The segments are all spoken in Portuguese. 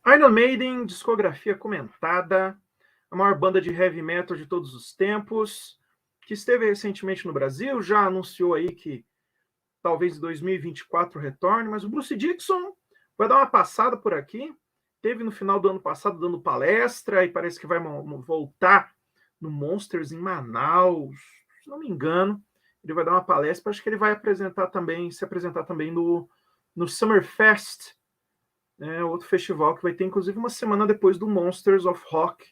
Iron Maiden, discografia comentada, a maior banda de heavy metal de todos os tempos, que esteve recentemente no Brasil, já anunciou aí que talvez em 2024 retorne, mas o Bruce Dickinson vai dar uma passada por aqui, teve no final do ano passado dando palestra e parece que vai voltar no Monsters em Manaus, se não me engano, ele vai dar uma palestra, acho que ele vai se apresentar também no Summerfest, outro festival que vai ter, inclusive, uma semana depois do Monsters of Rock,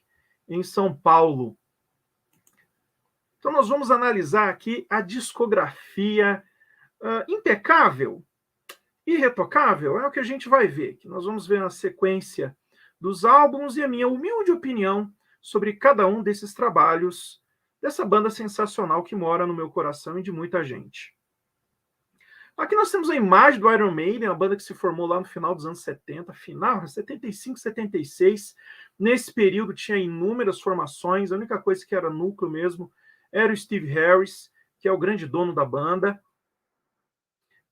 em São Paulo. Então, nós vamos analisar aqui a discografia impecável, irretocável, é o que a gente vai ver. Que nós vamos ver na sequência dos álbuns e a minha humilde opinião sobre cada um desses trabalhos dessa banda sensacional que mora no meu coração e de muita gente. Aqui nós temos a imagem do Iron Maiden, a banda que se formou lá no final dos anos 70, final, 75, 76. Nesse período tinha inúmeras formações, a única coisa que era núcleo mesmo era o Steve Harris, que é o grande dono da banda.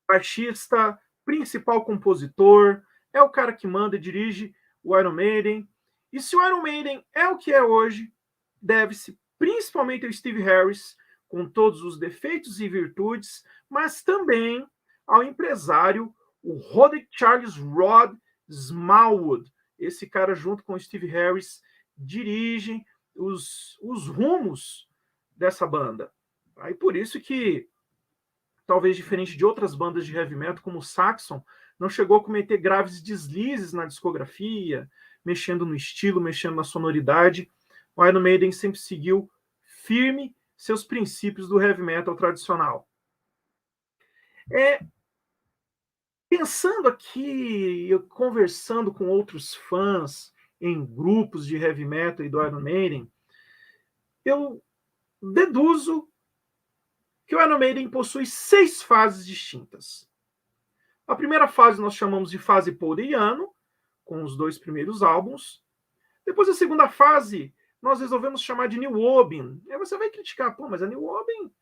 Baixista, principal compositor, é o cara que manda e dirige o Iron Maiden. E se o Iron Maiden é o que é hoje, deve-se principalmente ao Steve Harris, com todos os defeitos e virtudes, mas também ao empresário, o Roderick Charles Rod Smallwood. Esse cara, junto com o Steve Harris, dirigem os rumos dessa banda. E por isso que, talvez diferente de outras bandas de heavy metal, como o Saxon, não chegou a cometer graves deslizes na discografia, mexendo no estilo, mexendo na sonoridade. O Iron Maiden sempre seguiu firme seus princípios do heavy metal tradicional. Pensando aqui, eu conversando com outros fãs em grupos de heavy metal e do Iron Maiden, eu deduzo que o Iron Maiden possui 6 fases distintas. A primeira fase nós chamamos de fase pauliano, com os 2 primeiros álbuns. Depois a segunda fase nós resolvemos chamar de New Oben. Aí você vai criticar, mas a New Oben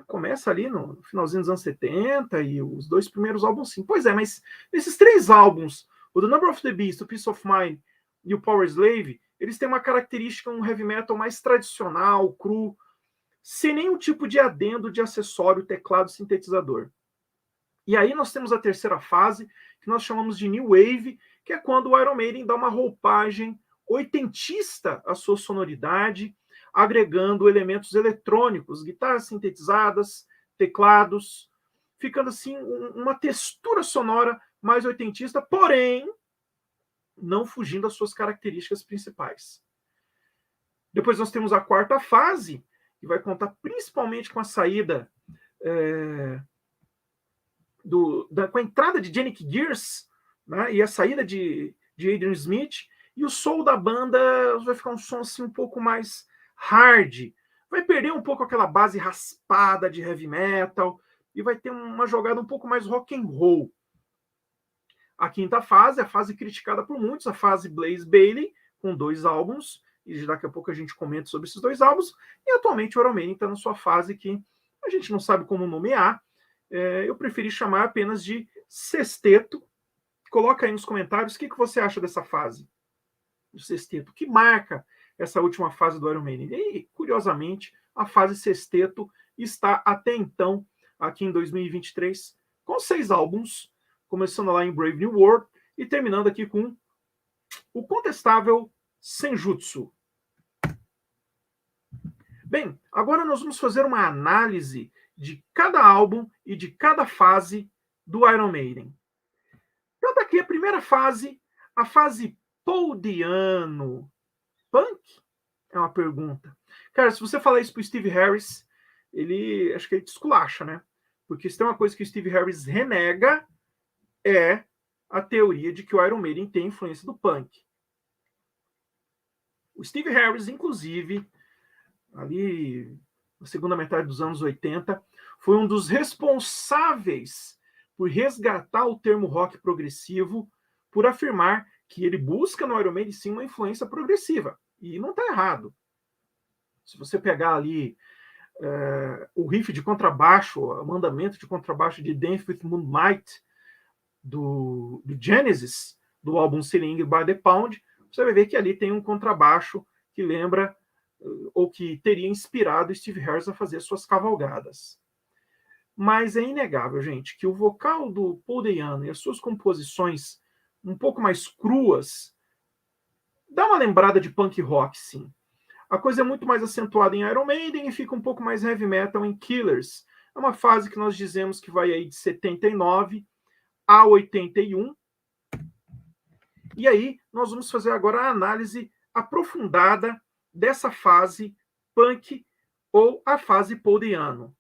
começa ali no finalzinho dos anos 70 e os 2 primeiros álbuns sim. Pois é, mas nesses 3 álbuns, o The Number of the Beast, o Peace of Mind e o Power Slave, eles têm uma característica, um heavy metal mais tradicional, cru, sem nenhum tipo de adendo de acessório, teclado, sintetizador. E aí nós temos a terceira fase, que nós chamamos de New Wave, que é quando o Iron Maiden dá uma roupagem oitentista à sua sonoridade, agregando elementos eletrônicos, guitarras sintetizadas, teclados, ficando assim uma textura sonora mais oitentista, porém não fugindo das suas características principais. Depois nós temos a quarta fase, que vai contar principalmente com a saída com a entrada de Janick Gears, né, e a saída de Adrian Smith, e o som da banda vai ficar um som assim um pouco mais hard, vai perder um pouco aquela base raspada de heavy metal, e vai ter uma jogada um pouco mais rock and roll. A quinta fase, a fase criticada por muitos, a fase Blaze Bayley, com 2 álbuns, e daqui a pouco a gente comenta sobre esses 2 álbuns, e atualmente o Iron Maiden está na sua fase que a gente não sabe como nomear, eu preferi chamar apenas de sexteto. Coloca aí nos comentários o que você acha dessa fase do sexteto, que marca essa última fase do Iron Maiden. E, curiosamente, a fase sexteto está até então, aqui em 2023, com 6 álbuns, começando lá em Brave New World e terminando aqui com o contestável Senjutsu. Bem, agora nós vamos fazer uma análise de cada álbum e de cada fase do Iron Maiden. Então tá aqui a primeira fase, a fase pauliano. Punk? É uma pergunta. Cara, se você falar isso pro Steve Harris, acho que ele te esculacha, né? Porque se tem uma coisa que o Steve Harris renega, é a teoria de que o Iron Maiden tem influência do punk. O Steve Harris, inclusive, ali na segunda metade dos anos 80, foi um dos responsáveis por resgatar o termo rock progressivo, por afirmar que ele busca no Iron Maiden sim uma influência progressiva. E não está errado. Se você pegar ali o riff de contrabaixo, o mandamento de contrabaixo de Dance with Moonlight do Genesis, do álbum Sling by the Pound, você vai ver que ali tem um contrabaixo que lembra ou que teria inspirado Steve Harris a fazer suas cavalgadas. Mas é inegável, gente, que o vocal do Paul Dayano e as suas composições um pouco mais cruas dá uma lembrada de punk rock, sim. A coisa é muito mais acentuada em Iron Maiden e fica um pouco mais heavy metal em Killers. É uma fase que nós dizemos que vai aí de 79 a 81. E aí nós vamos fazer agora a análise aprofundada dessa fase punk ou a fase Paul Dayano.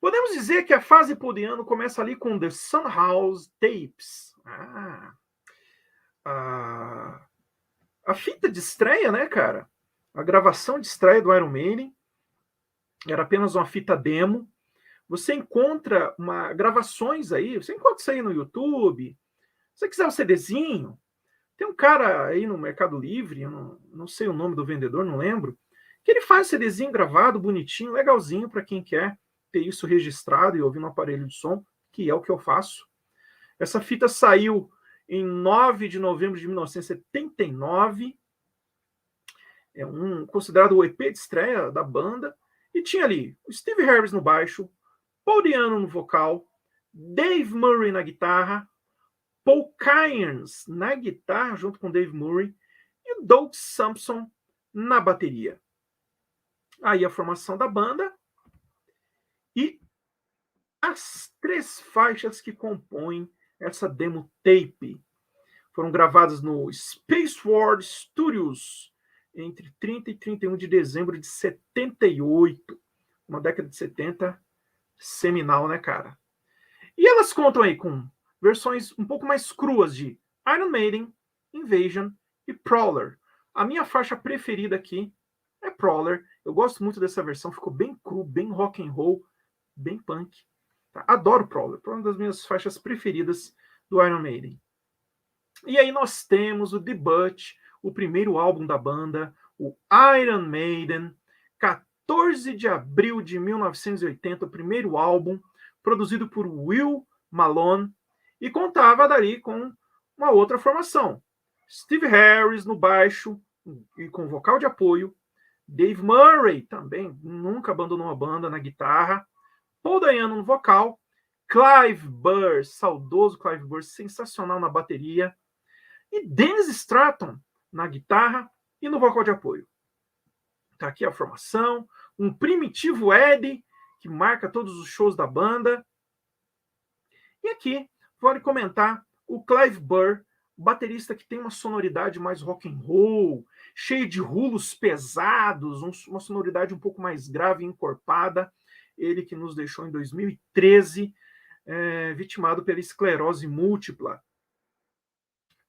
Podemos dizer que a fase Paul Dayano começa ali com The Sunhouse Tapes. A fita de estreia, né, cara? A gravação de estreia do Iron Maiden era apenas uma fita demo. Você encontra gravações aí, você encontra isso aí no YouTube. Se você quiser um CDzinho, tem um cara aí no Mercado Livre, eu não sei o nome do vendedor, não lembro, que ele faz CDzinho gravado, bonitinho, legalzinho para quem quer ter isso registrado e ouvir no aparelho de som, que é o que eu faço. Essa fita saiu em 9 de novembro de 1979. É considerado o EP de estreia da banda. E tinha ali o Steve Harris no baixo, Paul Dayano no vocal, Dave Murray na guitarra, Paul Cairns na guitarra junto com Dave Murray e o Doug Sampson na bateria. Aí a formação da banda e as 3 faixas que compõem essa demo tape foram gravadas no Space World Studios entre 30 e 31 de dezembro de 78. Uma década de 70 seminal, né, cara? E elas contam aí com versões um pouco mais cruas de Iron Maiden, Invasion e Prowler. A minha faixa preferida aqui é Prowler. Eu gosto muito dessa versão, ficou bem cru, bem rock and roll, bem punk. Tá? Adoro Prowler, é uma das minhas faixas preferidas do Iron Maiden. E aí nós temos o Debut, o primeiro álbum da banda, o Iron Maiden, 14 de abril de 1980, o primeiro álbum, produzido por Will Malone, e contava dali com uma outra formação. Steve Harris no baixo e com vocal de apoio, Dave Murray também, nunca abandonou a banda, na guitarra, Paul Dayano no vocal, Clive Burr, saudoso Clive Burr, sensacional na bateria, e Dennis Stratton na guitarra e no vocal de apoio. Tá aqui a formação, um primitivo Eddie, que marca todos os shows da banda. E aqui, vale comentar o Clive Burr, baterista que tem uma sonoridade mais rock and roll, cheio de rulos pesados, uma sonoridade um pouco mais grave e encorpada. Ele que nos deixou em 2013, vitimado pela esclerose múltipla.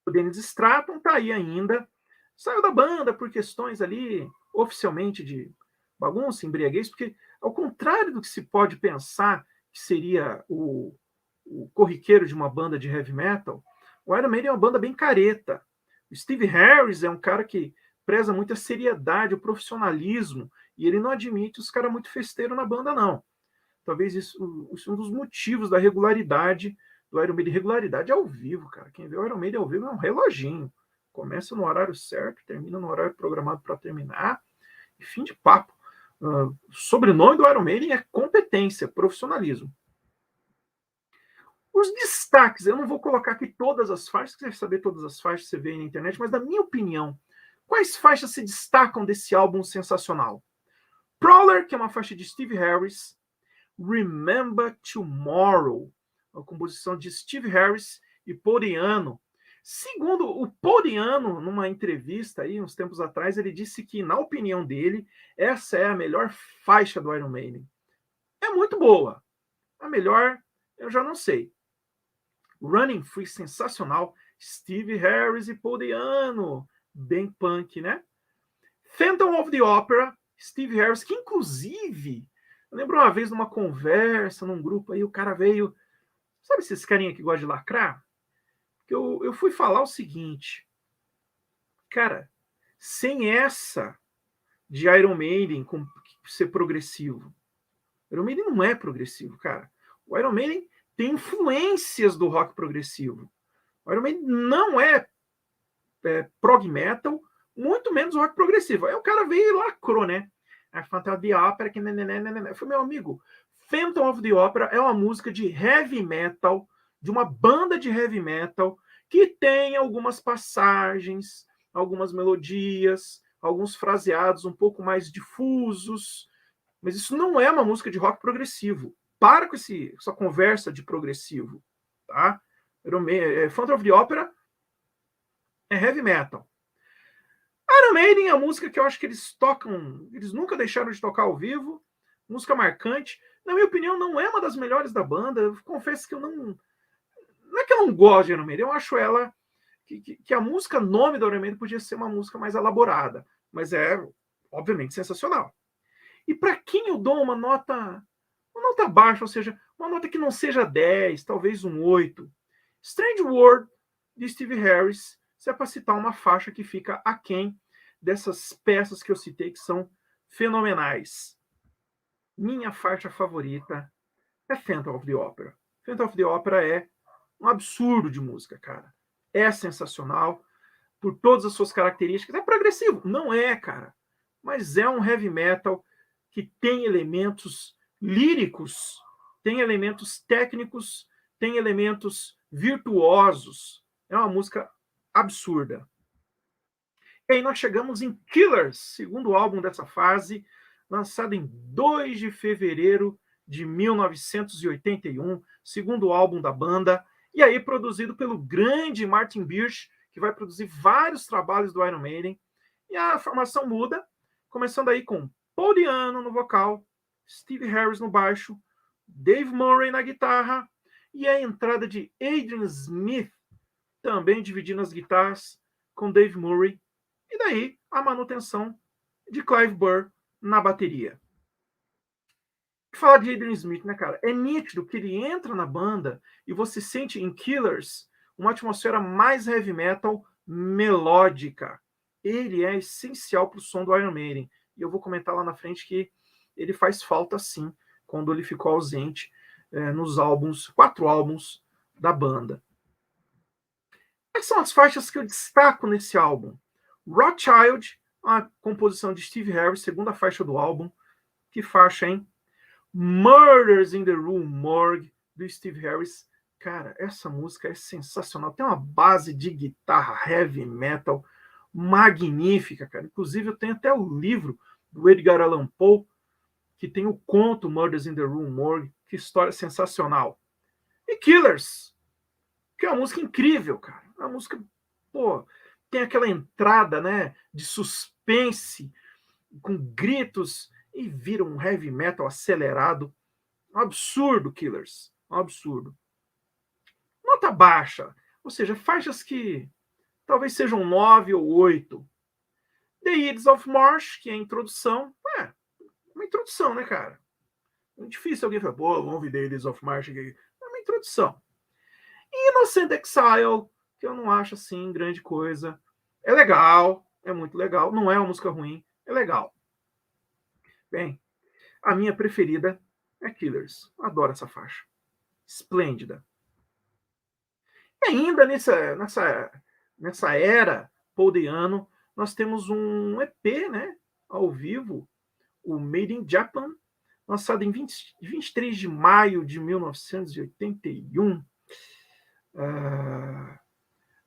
O Dennis Stratton está aí ainda, saiu da banda por questões ali, oficialmente, de bagunça, embriaguez, porque, ao contrário do que se pode pensar que seria o corriqueiro de uma banda de heavy metal, o Iron Maiden é uma banda bem careta. O Steve Harris é um cara que preza muito a seriedade, o profissionalismo, e ele não admite os caras muito festeiros na banda, não. Talvez isso é um dos motivos da regularidade do Iron Maiden. Regularidade ao vivo, cara. Quem vê o Iron Maiden ao vivo é um reloginho. Começa no horário certo, termina no horário programado para terminar, e fim de papo. O sobrenome do Iron Maiden é competência, profissionalismo. Os destaques, eu não vou colocar aqui todas as faixas, se quiser saber todas as faixas, você vê aí na internet, mas na minha opinião, quais faixas se destacam desse álbum sensacional? Prowler, que é uma faixa de Steve Harris, Remember Tomorrow, a composição de Steve Harris e Paul Dayano. Segundo o Paul Dayano, numa entrevista aí, uns tempos atrás, ele disse que, na opinião dele, essa é a melhor faixa do Iron Maiden. É muito boa. A melhor, eu já não sei. Running Free, sensacional. Steve Harris e Paul Dayano, bem punk, né? Phantom of the Opera, Steve Harris, que inclusive, eu lembro uma vez numa conversa, num grupo aí, o cara veio, sabe esses carinha que gostam de lacrar? Que eu fui falar o seguinte, cara, sem essa de Iron Maiden ser progressivo, Iron Maiden não é progressivo, cara. O Iron Maiden tem influências do rock progressivo, O Iron Maiden não é prog metal, muito menos rock progressivo. Aí o cara veio e lacrou, né? A Phantom of the Opera, que foi meu amigo. Phantom of the Opera é uma música de heavy metal, de uma banda de heavy metal, que tem algumas passagens, algumas melodias, alguns fraseados um pouco mais difusos, mas isso não é uma música de rock progressivo. Para com essa conversa de progressivo, tá? Phantom of the Opera é heavy metal. Iron Maiden é a música que eu acho que eles tocam, eles nunca deixaram de tocar ao vivo, música marcante. Na minha opinião, não é uma das melhores da banda. Eu confesso que eu não é que eu não gosto de Iron Maiden, eu acho ela que a música nome do Iron Maiden podia ser uma música mais elaborada, mas é obviamente sensacional. E para quem eu dou uma nota baixa, ou seja, uma nota que não seja 10, talvez um 8. Strange World, de Steve Harris, se é para citar uma faixa que fica aquém dessas peças que eu citei, que são fenomenais. Minha faixa favorita é Phantom of the Opera. Phantom of the Opera é um absurdo de música, cara. É sensacional por todas as suas características. É progressivo? Não é, cara. Mas é um heavy metal que tem elementos líricos, tem elementos técnicos, tem elementos virtuosos. É uma música absurda. E aí nós chegamos em Killers, segundo álbum dessa fase, lançado em 2 de fevereiro de 1981, segundo álbum da banda, e aí produzido pelo grande Martin Birch, que vai produzir vários trabalhos do Iron Maiden. E a formação muda, começando aí com Paul Di'Anno no vocal, Steve Harris no baixo, Dave Murray na guitarra, e a entrada de Adrian Smith, também dividindo as guitarras com Dave Murray, e daí a manutenção de Clive Burr na bateria. Falar de Adrian Smith, né, cara? É nítido que ele entra na banda e você sente em Killers uma atmosfera mais heavy metal melódica. Ele é essencial para o som do Iron Maiden. E eu vou comentar lá na frente que ele faz falta sim quando ele ficou ausente nos 4 álbuns da banda. Quais são as faixas que eu destaco nesse álbum? Rothschild, a composição de Steve Harris, segunda faixa do álbum. Que faixa, hein? Murders in the Rue Morgue, do Steve Harris. Cara, essa música é sensacional. Tem uma base de guitarra heavy metal magnífica, cara. Inclusive, eu tenho até o livro do Edgar Allan Poe, que tem o conto Murders in the Rue Morgue. Que história sensacional. E Killers, que é uma música incrível, cara. Uma música, pô, tem aquela entrada, né, de suspense, com gritos, e vira um heavy metal acelerado. Um absurdo, Killers. Um absurdo. Nota baixa, ou seja, faixas que talvez sejam 9 ou 8. The Ides of March, que é a introdução. Uma introdução, né, cara? É difícil alguém falar, pô, vamos ver The Ides of March aqui. É uma introdução. Innocent Exile, que eu não acho assim grande coisa. É legal, é muito legal. Não é uma música ruim, é legal. Bem, a minha preferida é Killers. Adoro essa faixa. Esplêndida. E ainda nessa era Paul Di'Anno, nós temos um EP, né, ao vivo, o Made in Japan, lançado em 23 de maio de 1981.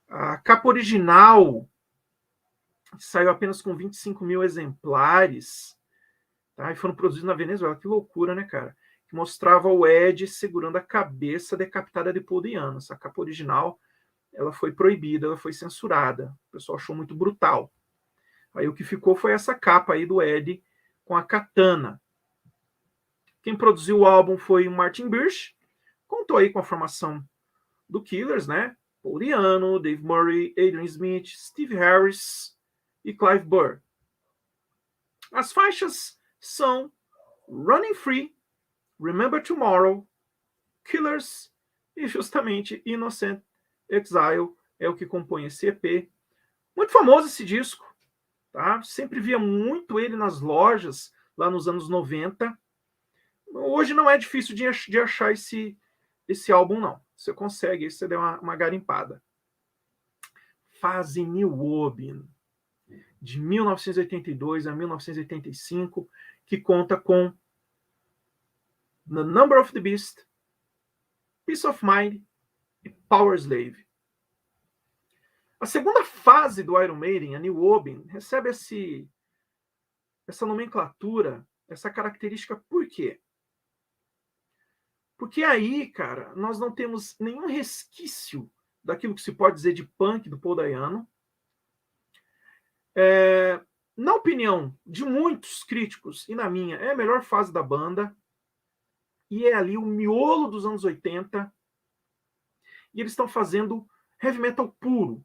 A capa original saiu apenas com 25 mil exemplares, tá? E foram produzidos na Venezuela. Que loucura, né, cara? Que mostrava o Ed segurando a cabeça decapitada de Paul Di'Anno. Essa capa original, ela foi proibida, ela foi censurada. O pessoal achou muito brutal. Aí o que ficou foi essa capa aí do Ed com a katana. Quem produziu o álbum foi o Martin Birch, contou aí com a formação do Killers, né? Paul Di'Anno, Dave Murray, Adrian Smith, Steve Harris e Clive Burr. As faixas são Running Free, Remember Tomorrow, Killers e justamente Innocent Exile é o que compõe esse EP. Muito famoso esse disco, tá? Sempre via muito ele nas lojas lá nos anos 90. Hoje não é difícil de achar esse álbum, não. Você consegue, você der uma garimpada. fase New Obin, de 1982 a 1985, que conta com The Number of the Beast, Peace of Mind e Power Slave. A segunda fase do Iron Maiden, a New Obin, recebe essa nomenclatura, essa característica, por quê? Porque aí, cara, nós não temos nenhum resquício daquilo que se pode dizer de punk do Paul Dayano. Na opinião de muitos críticos, e na minha, é a melhor fase da banda. E é ali o miolo dos anos 80. E eles estão fazendo heavy metal puro.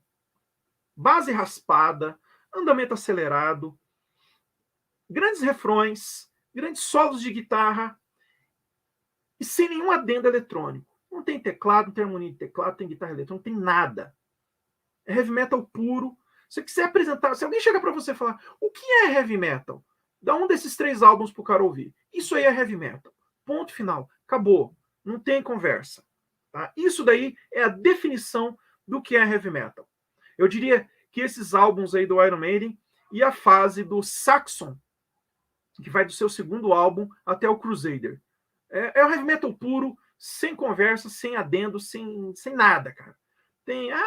Base raspada, andamento acelerado, grandes refrões, grandes solos de guitarra, e sem nenhum adendo eletrônico. Não tem teclado, não tem harmonia de teclado, não tem guitarra eletrônica, não tem nada. É heavy metal puro. Se você quiser apresentar, se alguém chegar para você e falar o que é heavy metal, dá um desses 3 álbuns pro cara ouvir. Isso aí é heavy metal. Ponto final. Acabou. Não tem conversa. Tá? Isso daí é a definição do que é heavy metal. Eu diria que esses álbuns aí do Iron Maiden e a fase do Saxon, que vai do seu segundo álbum até o Crusader. É o heavy metal puro, sem conversa, sem adendo, sem nada, cara.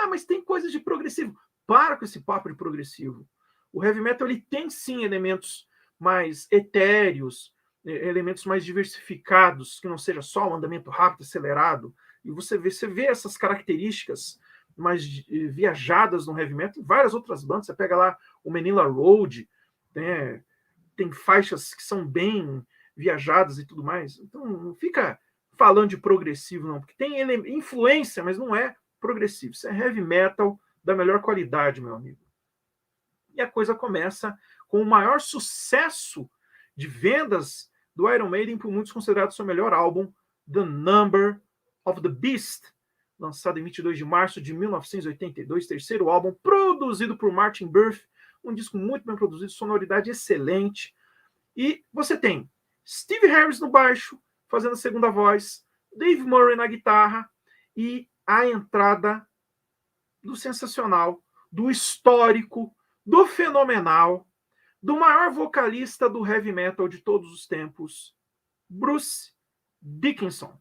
Mas tem coisas de progressivo. Para com esse papo de progressivo. O heavy metal ele tem sim elementos mais etéreos, elementos mais diversificados, que não seja só um andamento rápido, acelerado. E você vê essas características mais viajadas no heavy metal em várias outras bandas. Você pega lá o Manila Road, né? Tem faixas que são bem viajadas e tudo mais. Então não fica falando de progressivo, não, porque tem influência, mas não é progressivo. Isso é heavy metal da melhor qualidade, meu amigo. E a coisa começa com o maior sucesso de vendas do Iron Maiden, por muitos considerado seu melhor álbum, The Number of the Beast, lançado em 22 de março de 1982, terceiro álbum, produzido por Martin Birth, um disco muito bem produzido, sonoridade excelente. E você tem Steve Harris no baixo, fazendo a segunda voz, Dave Murray na guitarra e a entrada do sensacional, do histórico, do fenomenal, do maior vocalista do heavy metal de todos os tempos, Bruce Dickinson.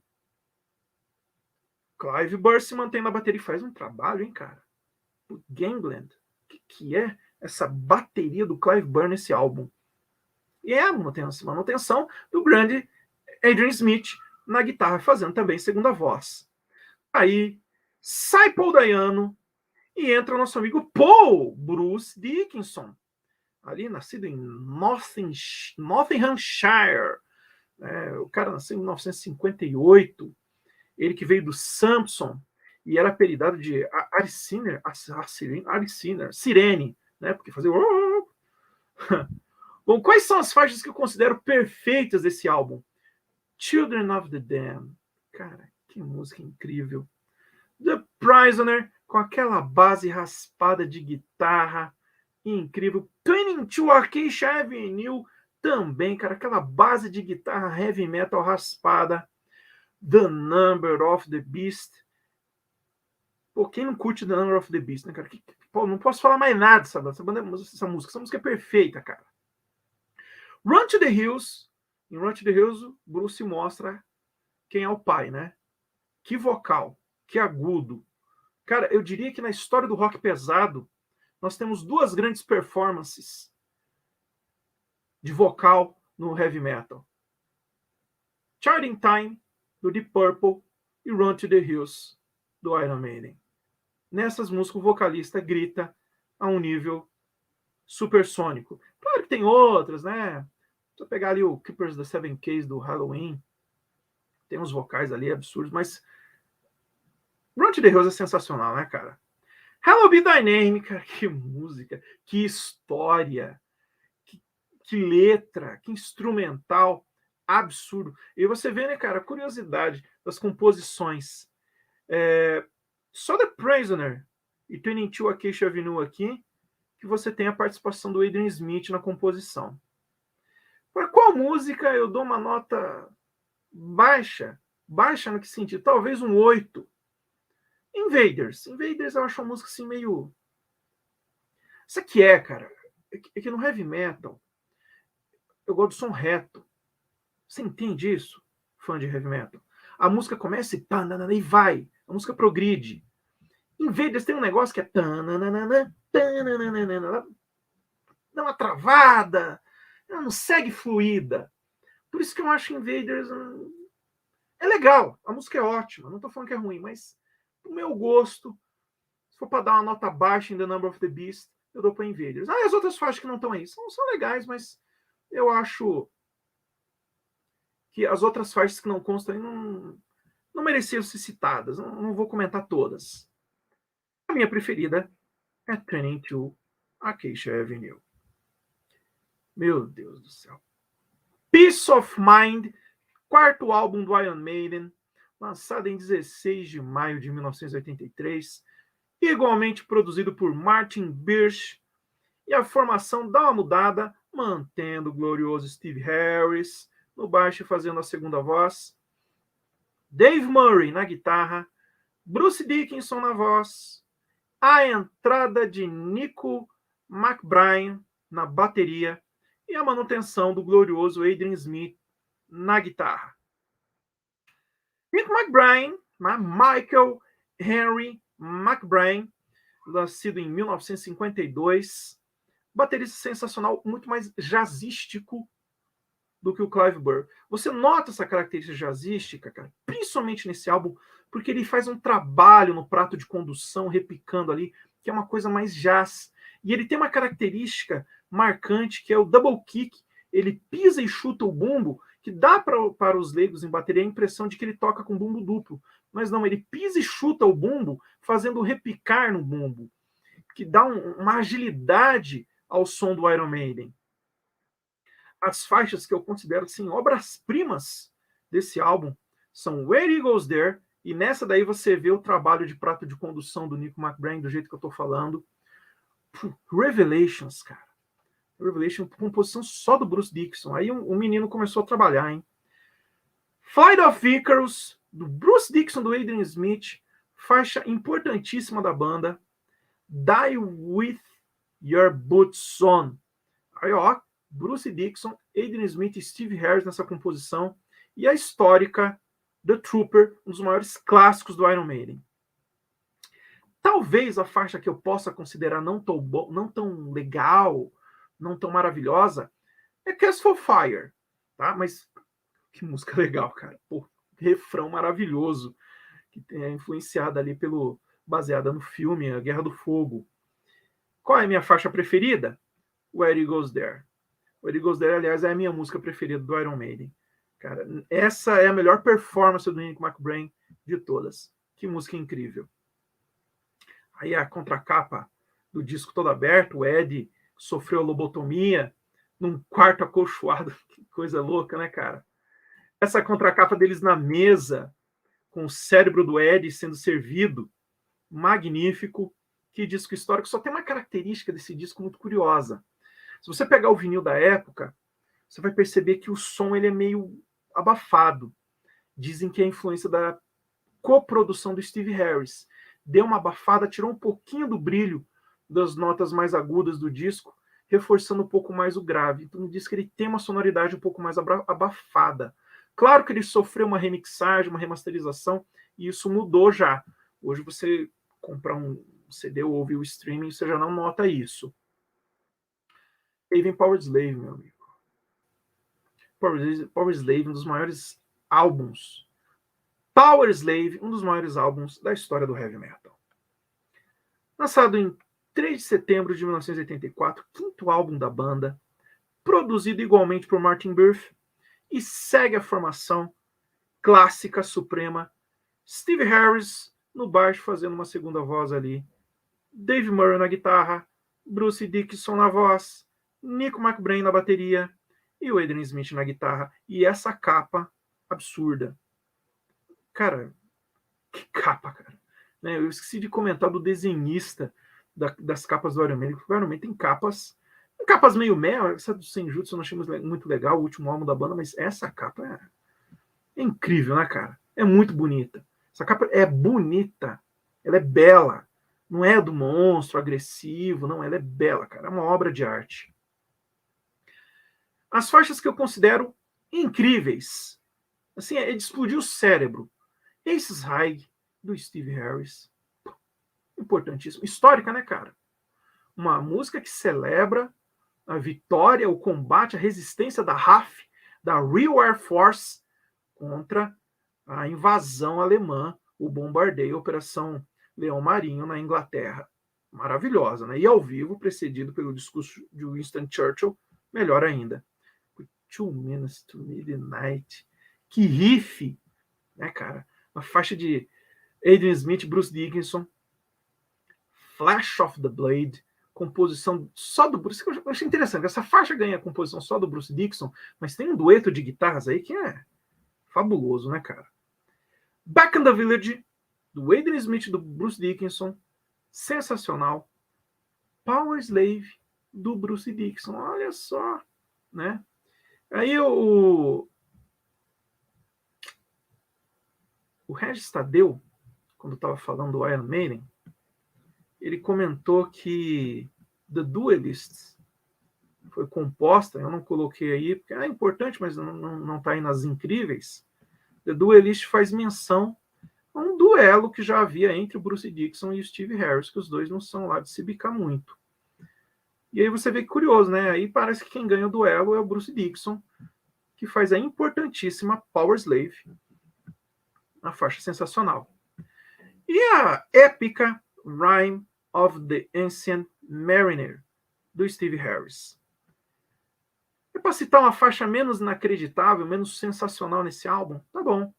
Clive Burr se mantém na bateria e faz um trabalho, hein, cara? O Gangland. O que é essa bateria do Clive Burr nesse álbum? E é a manutenção do grande Adrian Smith na guitarra, fazendo também segunda voz. Aí sai Paul Dayano e entra o nosso amigo Paul Bruce Dickinson, ali nascido em Nottinghamshire. O cara nasceu em 1958, ele que veio do Samson e era apelidado de Sirene, né? Porque fazia... Bom, quais são as faixas que eu considero perfeitas desse álbum? Children of the Damned. Cara, que música incrível. The Prisoner, com aquela base raspada de guitarra incrível. 22 Acacia Avenue, também, cara, aquela base de guitarra heavy metal raspada. The Number of the Beast. Pô, quem não curte The Number of the Beast, né, cara? Pô, não posso falar mais nada dessa música. Essa música é perfeita, cara. Run to the Hills. Em Run to the Hills, Bruce mostra quem é o pai, né? Que vocal, que agudo. Cara, eu diria que na história do rock pesado, nós temos 2 grandes performances de vocal no heavy metal. Child in Time, do Deep Purple, e Run to the Hills, do Iron Maiden. Nessas músicas, o vocalista grita a um nível supersônico. Claro que tem outras, né? Se eu pegar ali o Keepers the Seven Keys do Halloween, tem uns vocais ali absurdos, mas Run to the Hills é sensacional, né, cara? Hello Be Thy Name, cara, que música, que história, que letra, que instrumental absurdo. E você vê, né, cara, a curiosidade das composições. Só The Prisoner e 22 Acacia Avenue aqui, que você tem a participação do Adrian Smith na composição. Para qual música eu dou uma nota baixa? Baixa no que sentido? Talvez um 8. Invaders. Invaders eu acho uma música assim meio Isso aqui é, cara, é que no heavy metal eu gosto do som reto. Você entende isso, fã de heavy metal? A música começa e vai. A música progride. Invaders tem um negócio que é dá uma travada, ela não segue fluida. Por isso que eu acho Invaders é legal, a música é ótima, não tô falando que é ruim, mas pro meu gosto, se for para dar uma nota baixa em The Number of the Beast, eu dou para Invaders. Ah, e as outras faixas que não estão aí são legais, mas eu acho que as outras faixas que não constam aí não mereciam ser citadas. Não vou comentar todas. A minha preferida é Turning to Acacia Avenue. Meu Deus do céu. Peace of Mind, quarto álbum do Iron Maiden, lançado em 16 de maio de 1983, igualmente produzido por Martin Birch, e a formação dá uma mudada, mantendo o glorioso Steve Harris no baixo fazendo a segunda voz, Dave Murray na guitarra, Bruce Dickinson na voz, a entrada de Nico McBride na bateria e a manutenção do glorioso Adrian Smith na guitarra. Nico McBride, Michael Henry McBride, nascido em 1952, baterista sensacional, muito mais jazzístico do que o Clive Burr. Você nota essa característica jazzística, cara, principalmente nesse álbum, porque ele faz um trabalho no prato de condução, repicando ali, que é uma coisa mais jazz. E ele tem uma característica marcante, que é o double kick. Ele pisa e chuta o bumbo, que dá para os leigos em bateria a impressão de que ele toca com bumbo duplo. Mas não, ele pisa e chuta o bumbo, fazendo repicar no bumbo, que dá uma agilidade ao som do Iron Maiden. As faixas que eu considero assim, obras-primas desse álbum são Where He Goes There, e nessa daí você vê o trabalho de prato de condução do Nico McBride, do jeito que eu tô falando. Revelations, cara. Revelation, composição só do Bruce Dickinson. Aí o menino começou a trabalhar, hein? Flight of Icarus, do Bruce Dickinson, do Adrian Smith, faixa importantíssima da banda. Die With Your Boots On. Aí, ó, Bruce Dickinson, Adrian Smith e Steve Harris nessa composição. E a histórica The Trooper, um dos maiores clássicos do Iron Maiden. Talvez a faixa que eu possa considerar não tão legal, não tão maravilhosa, é Cast for Fire, tá? Mas que música legal, cara. Pô, refrão maravilhoso, que é influenciada ali baseada no filme A Guerra do Fogo. Qual é a minha faixa preferida? Where He Goes There. Where He Goes There, aliás, é a minha música preferida do Iron Maiden. Cara, essa é a melhor performance do Nico McBride de todas. Que música incrível. Aí a contracapa do disco todo aberto, o Ed sofreu lobotomia num quarto acolchoado. Que coisa louca, né, cara? Essa contracapa deles na mesa, com o cérebro do Ed sendo servido, magnífico. Que disco histórico. Só tem uma característica desse disco muito curiosa. Se você pegar o vinil da época, você vai perceber que o som ele é meio abafado. Dizem que é a influência da coprodução do Steve Harris. Deu uma abafada, tirou um pouquinho do brilho das notas mais agudas do disco, reforçando um pouco mais o grave. Então diz que ele tem uma sonoridade um pouco mais abafada. Claro que ele sofreu uma remixagem, uma remasterização, e isso mudou já. Hoje você comprar um CD ou ouvir o streaming, você já não nota isso. Aí vem Power Slave, meu amigo. Power Slave, um dos maiores álbuns. Power Slave, um dos maiores álbuns da história do heavy metal. Lançado em 3 de setembro de 1984, quinto álbum da banda, produzido igualmente por Martin Birch, e segue a formação clássica suprema, Steve Harris no baixo fazendo uma segunda voz ali, Dave Murray na guitarra, Bruce Dickinson na voz, Nico McBride na bateria e o Adrian Smith na guitarra. E essa capa absurda. Cara, que capa, cara. Eu esqueci de comentar do desenhista das capas do Iron Maiden. O Iron Maiden tem capas meio meia. Essa do Senjutsu eu não achei muito legal, o último álbum da banda, mas essa capa é incrível, né, cara? É muito bonita. Essa capa é bonita. Ela é bela. Não é do monstro agressivo, não, ela é bela, cara, é uma obra de arte. As faixas que eu considero incríveis, assim, é de explodir o cérebro. Aces High, do Steve Harris, importantíssimo. Histórica, né, cara? Uma música que celebra a vitória, o combate, a resistência da RAF, da Real Air Force, contra a invasão alemã, o bombardeio, a Operação Leão Marinho na Inglaterra. Maravilhosa, né? E ao vivo, precedido pelo discurso de Winston Churchill, melhor ainda. 2 Minutes to Midnight. Que riff, né, cara? Uma faixa de Adrian Smith, Bruce Dickinson, Flash of the Blade, composição só do Bruce. Eu achei interessante. Essa faixa ganha a composição só do Bruce Dickinson, mas tem um dueto de guitarras aí que é fabuloso, né, cara? Back in the Village, do Adrian Smith, do Bruce Dickinson, sensacional. Power Slave, do Bruce Dickinson, olha só, né? Aí o Regis Tadeu, quando estava falando do Iron Maiden, ele comentou que The Duelists foi composta, eu não coloquei aí, porque é importante, mas não está aí nas incríveis. The Duelist faz menção a um duelo que já havia entre o Bruce Dickinson e o Steve Harris, que os dois não são lá de se bicar muito. E aí você vê que curioso, né? Aí parece que quem ganha o duelo é o Bruce Dickinson, que faz a importantíssima Power Slave, uma faixa sensacional. E a épica Rime of the Ancient Mariner, do Steve Harris. É para citar uma faixa menos inacreditável, menos sensacional nesse álbum? Tá bom.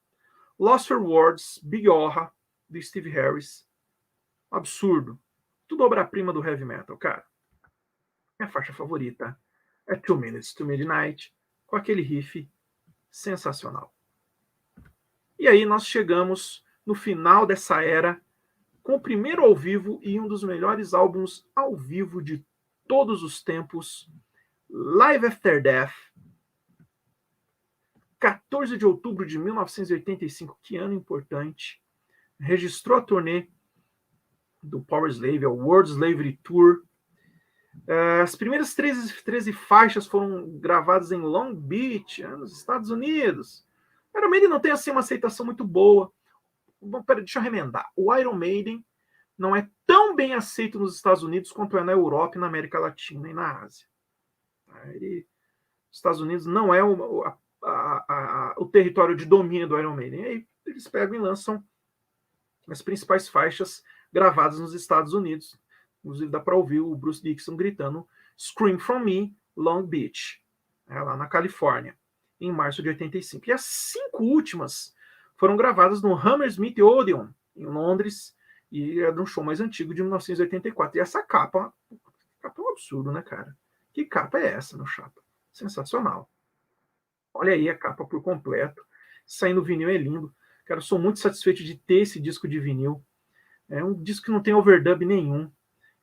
Lost for Words, Big Orra, do Steve Harris. Absurdo. Tudo obra-prima do heavy metal, cara. Minha faixa favorita é 2 Minutes to Midnight, com aquele riff sensacional. E aí nós chegamos no final dessa era com o primeiro ao vivo e um dos melhores álbuns ao vivo de todos os tempos, Live After Death, 14 de outubro de 1985, que ano importante, registrou a turnê do Power Slave, a World Slavery Tour. As primeiras 13 faixas foram gravadas em Long Beach, nos Estados Unidos. O Iron Maiden não tem assim uma aceitação muito boa. Bom, peraí, deixa eu remendar. O Iron Maiden não é tão bem aceito nos Estados Unidos quanto é na Europa e na América Latina e na Ásia. Os Estados Unidos não é o território de domínio do Iron Maiden. E aí eles pegam e lançam as principais faixas gravadas nos Estados Unidos. Inclusive dá para ouvir o Bruce Dickinson gritando Scream From Me, Long Beach, lá na Califórnia, em março de 85. E as 5 últimas foram gravadas no Hammersmith Odeon, em Londres, e é de um show mais antigo, de 1984. E essa capa é um absurdo, né, cara? Que capa é essa, meu chapa? Sensacional. Olha aí a capa por completo. Saindo vinil é lindo. Cara, eu sou muito satisfeito de ter esse disco de vinil. É um disco que não tem overdub nenhum.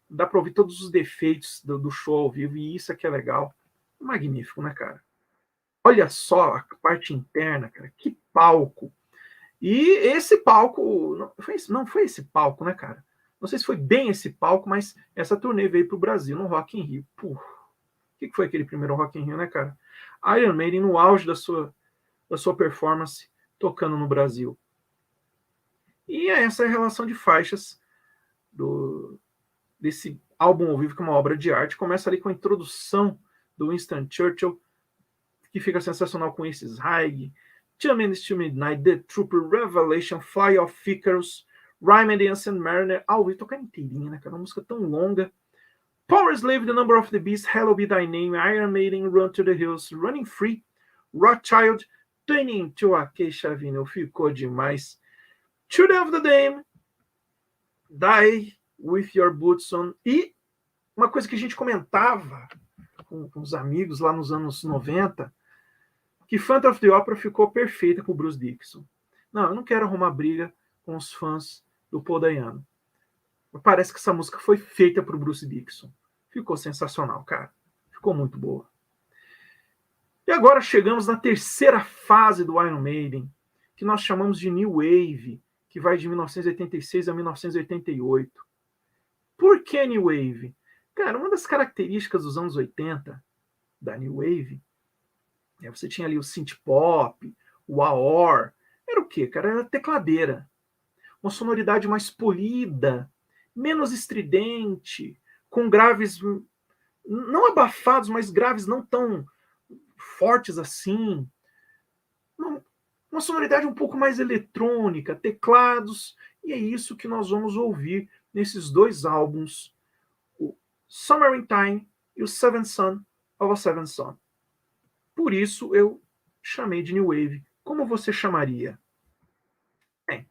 Dá para ouvir todos os defeitos do show ao vivo, e isso aqui é legal. Magnífico, né, cara? Olha só a parte interna, cara. Que palco. E esse palco, não foi esse palco, né, cara? Não sei se foi bem esse palco, mas essa turnê veio para o Brasil, no Rock in Rio. O que foi aquele primeiro Rock in Rio, né, cara? Iron Maiden no auge da sua performance, tocando no Brasil. E essa é a relação de faixas desse álbum ao vivo, que é uma obra de arte. Começa ali com a introdução do Winston Churchill, que fica sensacional com esses Haig, 2 Minutes to Midnight, The Trooper, Revelation, Fly of Icarus, Rime and the Ancient Mariner, ao vivo, tocar inteirinha, né, cara? Uma música tão longa. Power Slave, The Number of the Beast, Hallowed Be Thy Name, Iron Maiden, Run to the Hills, Running Free, Rothschild, Turning to a Queixa Vinil, ficou demais. Children of the Dame, Die with Your Boots On. E uma coisa que a gente comentava com os amigos lá nos anos 90, que Phantom of the Opera ficou perfeita com o Bruce Dickinson. Não, eu não quero arrumar briga com os fãs do Paul Dayano. Parece que essa música foi feita para o Bruce Dickinson. Ficou sensacional, cara. Ficou muito boa. E agora chegamos na terceira fase do Iron Maiden, que nós chamamos de New Wave, que vai de 1986 a 1988. Por que New Wave? Cara, uma das características dos anos 80 da New Wave, você tinha ali o synth pop, o AOR, era o quê, cara? Era tecladeira. Uma sonoridade mais polida, menos estridente, com graves não abafados, mas graves não tão fortes assim. Uma sonoridade um pouco mais eletrônica, teclados, e é isso que nós vamos ouvir nesses dois álbuns, o Summer in Time e o Seventh Son of a Seventh Son. Por isso eu chamei de New Wave. Como você chamaria? Bem,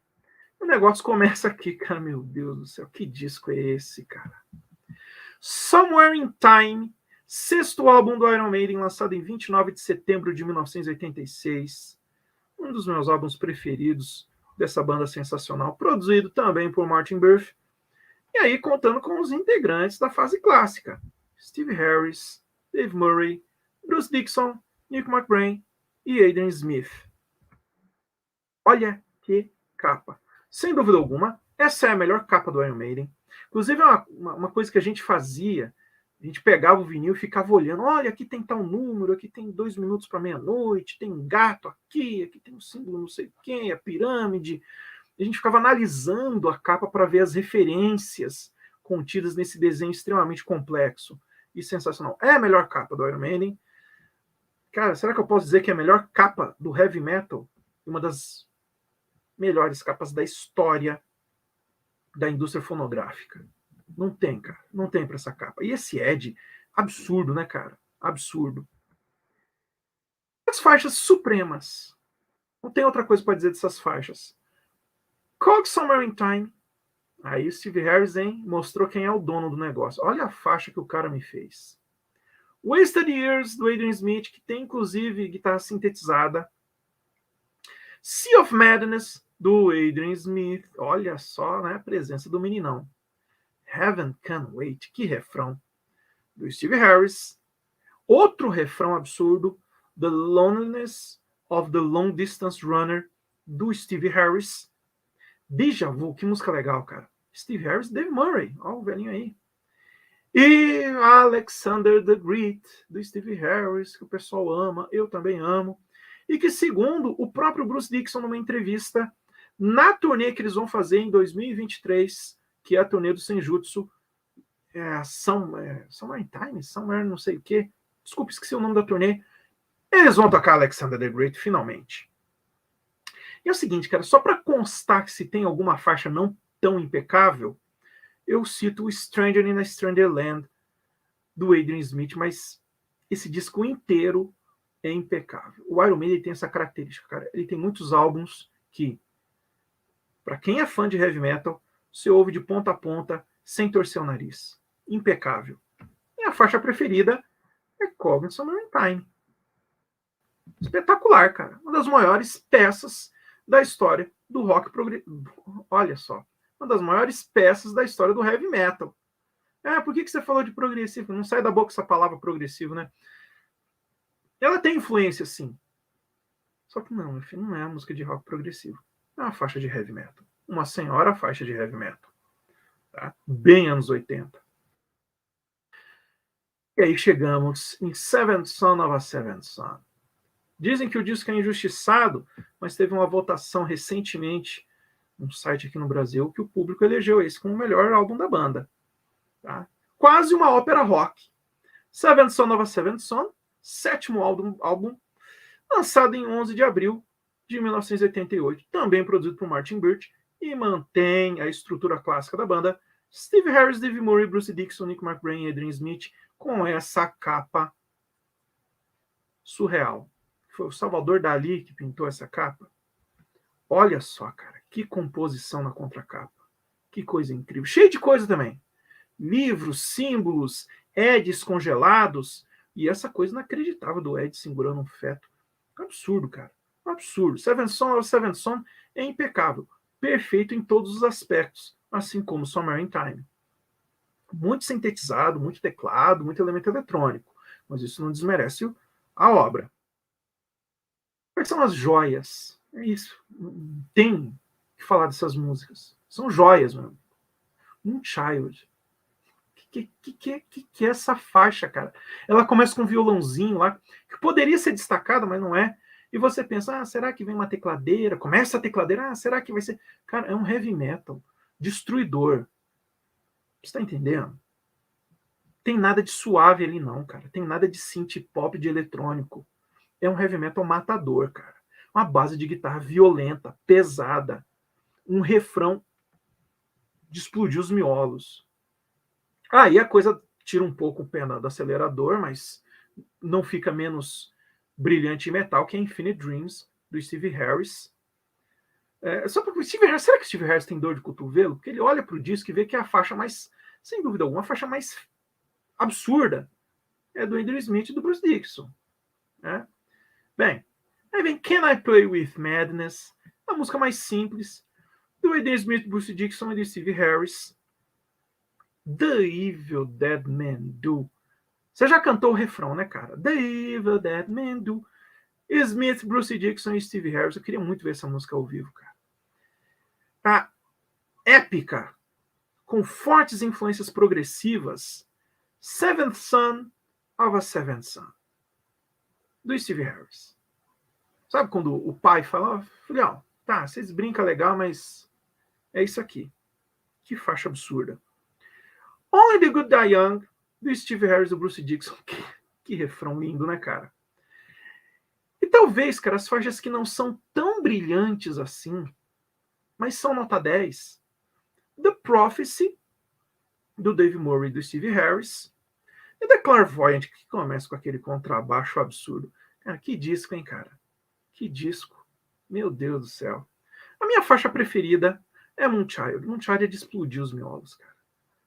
o negócio começa aqui, cara, meu Deus do céu, que disco é esse, cara? Somewhere in Time, sexto álbum do Iron Maiden, lançado em 29 de setembro de 1986. Um dos meus álbuns preferidos dessa banda sensacional, produzido também por Martin Birth. E aí contando com os integrantes da fase clássica: Steve Harris, Dave Murray, Bruce Dickinson, Nick McBrain e Adrian Smith. Olha que capa. Sem dúvida alguma, essa é a melhor capa do Iron Maiden. Inclusive, é uma coisa que a gente fazia, a gente pegava o vinil e ficava olhando. Olha, aqui tem tal número, aqui tem 2 minutos para meia-noite, tem um gato aqui tem um símbolo não sei quem, a pirâmide. A gente ficava analisando a capa para ver as referências contidas nesse desenho extremamente complexo e sensacional. É a melhor capa do Iron Maiden. Cara, será que eu posso dizer que é a melhor capa do heavy metal? Uma das melhores capas da história da indústria fonográfica. Não tem, cara. Não tem para essa capa. E esse Ed, absurdo, né, cara? Absurdo. As faixas supremas. Não tem outra coisa para dizer dessas faixas. Cold Summer in Time. Aí o Steve Harris, hein, mostrou quem é o dono do negócio. Olha a faixa que o cara me fez. Wasted Years, do Adrian Smith, que tem inclusive guitarra sintetizada. Sea of Madness, do Adrian Smith. Olha só, né, a presença do meninão. Heaven Can Wait, que refrão, do Steve Harris. Outro refrão absurdo, The Loneliness of the Long Distance Runner, do Steve Harris. Deja Vu, que música legal, cara. Steve Harris, Dave Murray, ó o velhinho aí. E Alexander the Great, do Steve Harris, que o pessoal ama, eu também amo. E que, segundo o próprio Bruce Dickinson, numa entrevista, na turnê que eles vão fazer em 2023, que é a turnê do Senjutsu, Somewhere in Time, Somewhere não sei o quê, desculpa, esqueci o nome da turnê, eles vão tocar Alexander the Great, finalmente. E é o seguinte, cara, só para constar que se tem alguma faixa não tão impecável, eu cito o Stranger in a Stranger Land, do Adrian Smith, mas esse disco inteiro é impecável. O Iron Maiden tem essa característica, cara. Ele tem muitos álbuns que, para quem é fã de heavy metal, você ouve de ponta a ponta, sem torcer o nariz. Impecável. E a faixa preferida é Cognizant Summer in Time. Espetacular, cara. Uma das maiores peças da história do rock progressivo. Olha só. Uma das maiores peças da história do heavy metal. Por que você falou de progressivo? Não sai da boca essa palavra progressivo, né? Ela tem influência, sim. Só que não, meu filho, não é uma música de rock progressivo. É uma faixa de heavy metal. Uma senhora faixa de heavy metal. Tá? Bem anos 80. E aí chegamos em Seventh Son of a Seventh Son. Dizem que o disco é injustiçado, mas teve uma votação recentemente num site aqui no Brasil que o público elegeu esse como o melhor álbum da banda. Tá? Quase uma ópera rock. Seventh Son of a Seventh Son, sétimo álbum lançado em 11 de abril de 1988, também produzido por Martin Birch, e mantém a estrutura clássica da banda: Steve Harris, Dave Murray, Bruce Dickinson, Nick McBrain e Adrian Smith, com essa capa surreal. Foi o Salvador Dalí que pintou essa capa. Olha só, cara, que composição na contracapa. Que coisa incrível. Cheio de coisa também. Livros, símbolos, Eds congelados, e essa coisa inacreditável do Ed segurando um feto. Absurdo, cara. Absurdo. Seventh Son é impecável. Perfeito em todos os aspectos, assim como Summer in Time. Muito sintetizado, muito teclado, muito elemento eletrônico. Mas isso não desmerece a obra. Quais são as joias? É isso. Tem que falar dessas músicas. São joias, mano. Moonchild. Que é essa faixa, cara? Ela começa com um violãozinho lá, que poderia ser destacado, mas não é. E você pensa, será que vem uma tecladeira? Começa a tecladeira, será que vai ser... Cara, é um heavy metal destruidor. Você tá entendendo? Tem nada de suave ali não, cara. Tem nada de synth pop, de eletrônico. É um heavy metal matador, cara. Uma base de guitarra violenta, pesada. Um refrão de explodir os miolos. Aí a coisa tira um pouco o pé do acelerador, mas não fica menos brilhante e metal que a Infinite Dreams, do Steve Harris. Só porque o Steve Harris, será que o Steve Harris tem dor de cotovelo? Porque ele olha para o disco e vê que é a faixa mais, sem dúvida alguma, a faixa mais absurda é do Andrew Smith e do Bruce Dickinson. Né? Bem, aí vem Can I Play With Madness, a música mais simples, do Andrew Smith, Bruce Dickinson e do Steve Harris. The Evil Dead Man Do. Você já cantou o refrão, né, cara? The Evil Dead Man Do. Smith, Bruce Dickinson e Steve Harris. Eu queria muito ver essa música ao vivo, cara. Tá épica, com fortes influências progressivas. Seventh Son of a Seventh Son, do Steve Harris. Sabe quando o pai fala, filhão, tá, vocês brincam legal, mas é isso aqui. Que faixa absurda. Only the Good Die Young, do Steve Harris e do Bruce Dickinson. Que refrão lindo, né, cara? E talvez, cara, as faixas que não são tão brilhantes assim, mas são nota 10. The Prophecy, do Dave Murray e do Steve Harris. E The Clairvoyant, que começa com aquele contrabaixo absurdo. Cara, que disco, hein, cara? Que disco. Meu Deus do céu. A minha faixa preferida é Moonchild. Moonchild é de explodir os miolos, cara.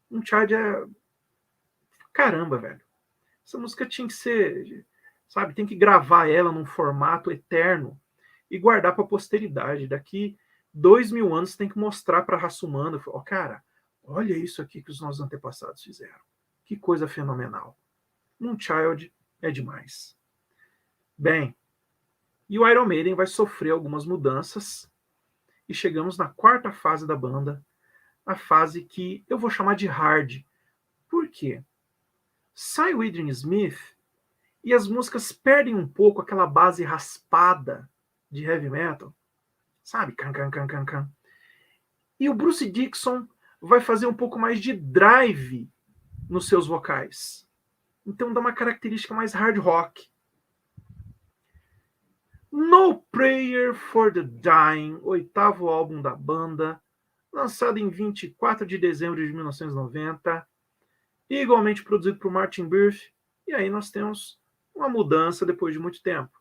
Moonchild é... Caramba, velho. Essa música tinha que ser... Sabe, tem que gravar ela num formato eterno e guardar para a posteridade. Daqui 2000 anos tem que mostrar para a raça humana. Cara, olha isso aqui que os nossos antepassados fizeram. Que coisa fenomenal. Moonchild é demais. Bem, e o Iron Maiden vai sofrer algumas mudanças e chegamos na quarta fase da banda, a fase que eu vou chamar de hard. Por quê? Sai o Adrian Smith e as músicas perdem um pouco aquela base raspada de heavy metal, sabe? Can, can, can, can, can. E o Bruce Dickinson vai fazer um pouco mais de drive nos seus vocais. Então dá uma característica mais hard rock. No Prayer for the Dying, oitavo álbum da banda, lançado em 24 de dezembro de 1990, igualmente produzido por Martin Birth, e aí nós temos uma mudança depois de muito tempo.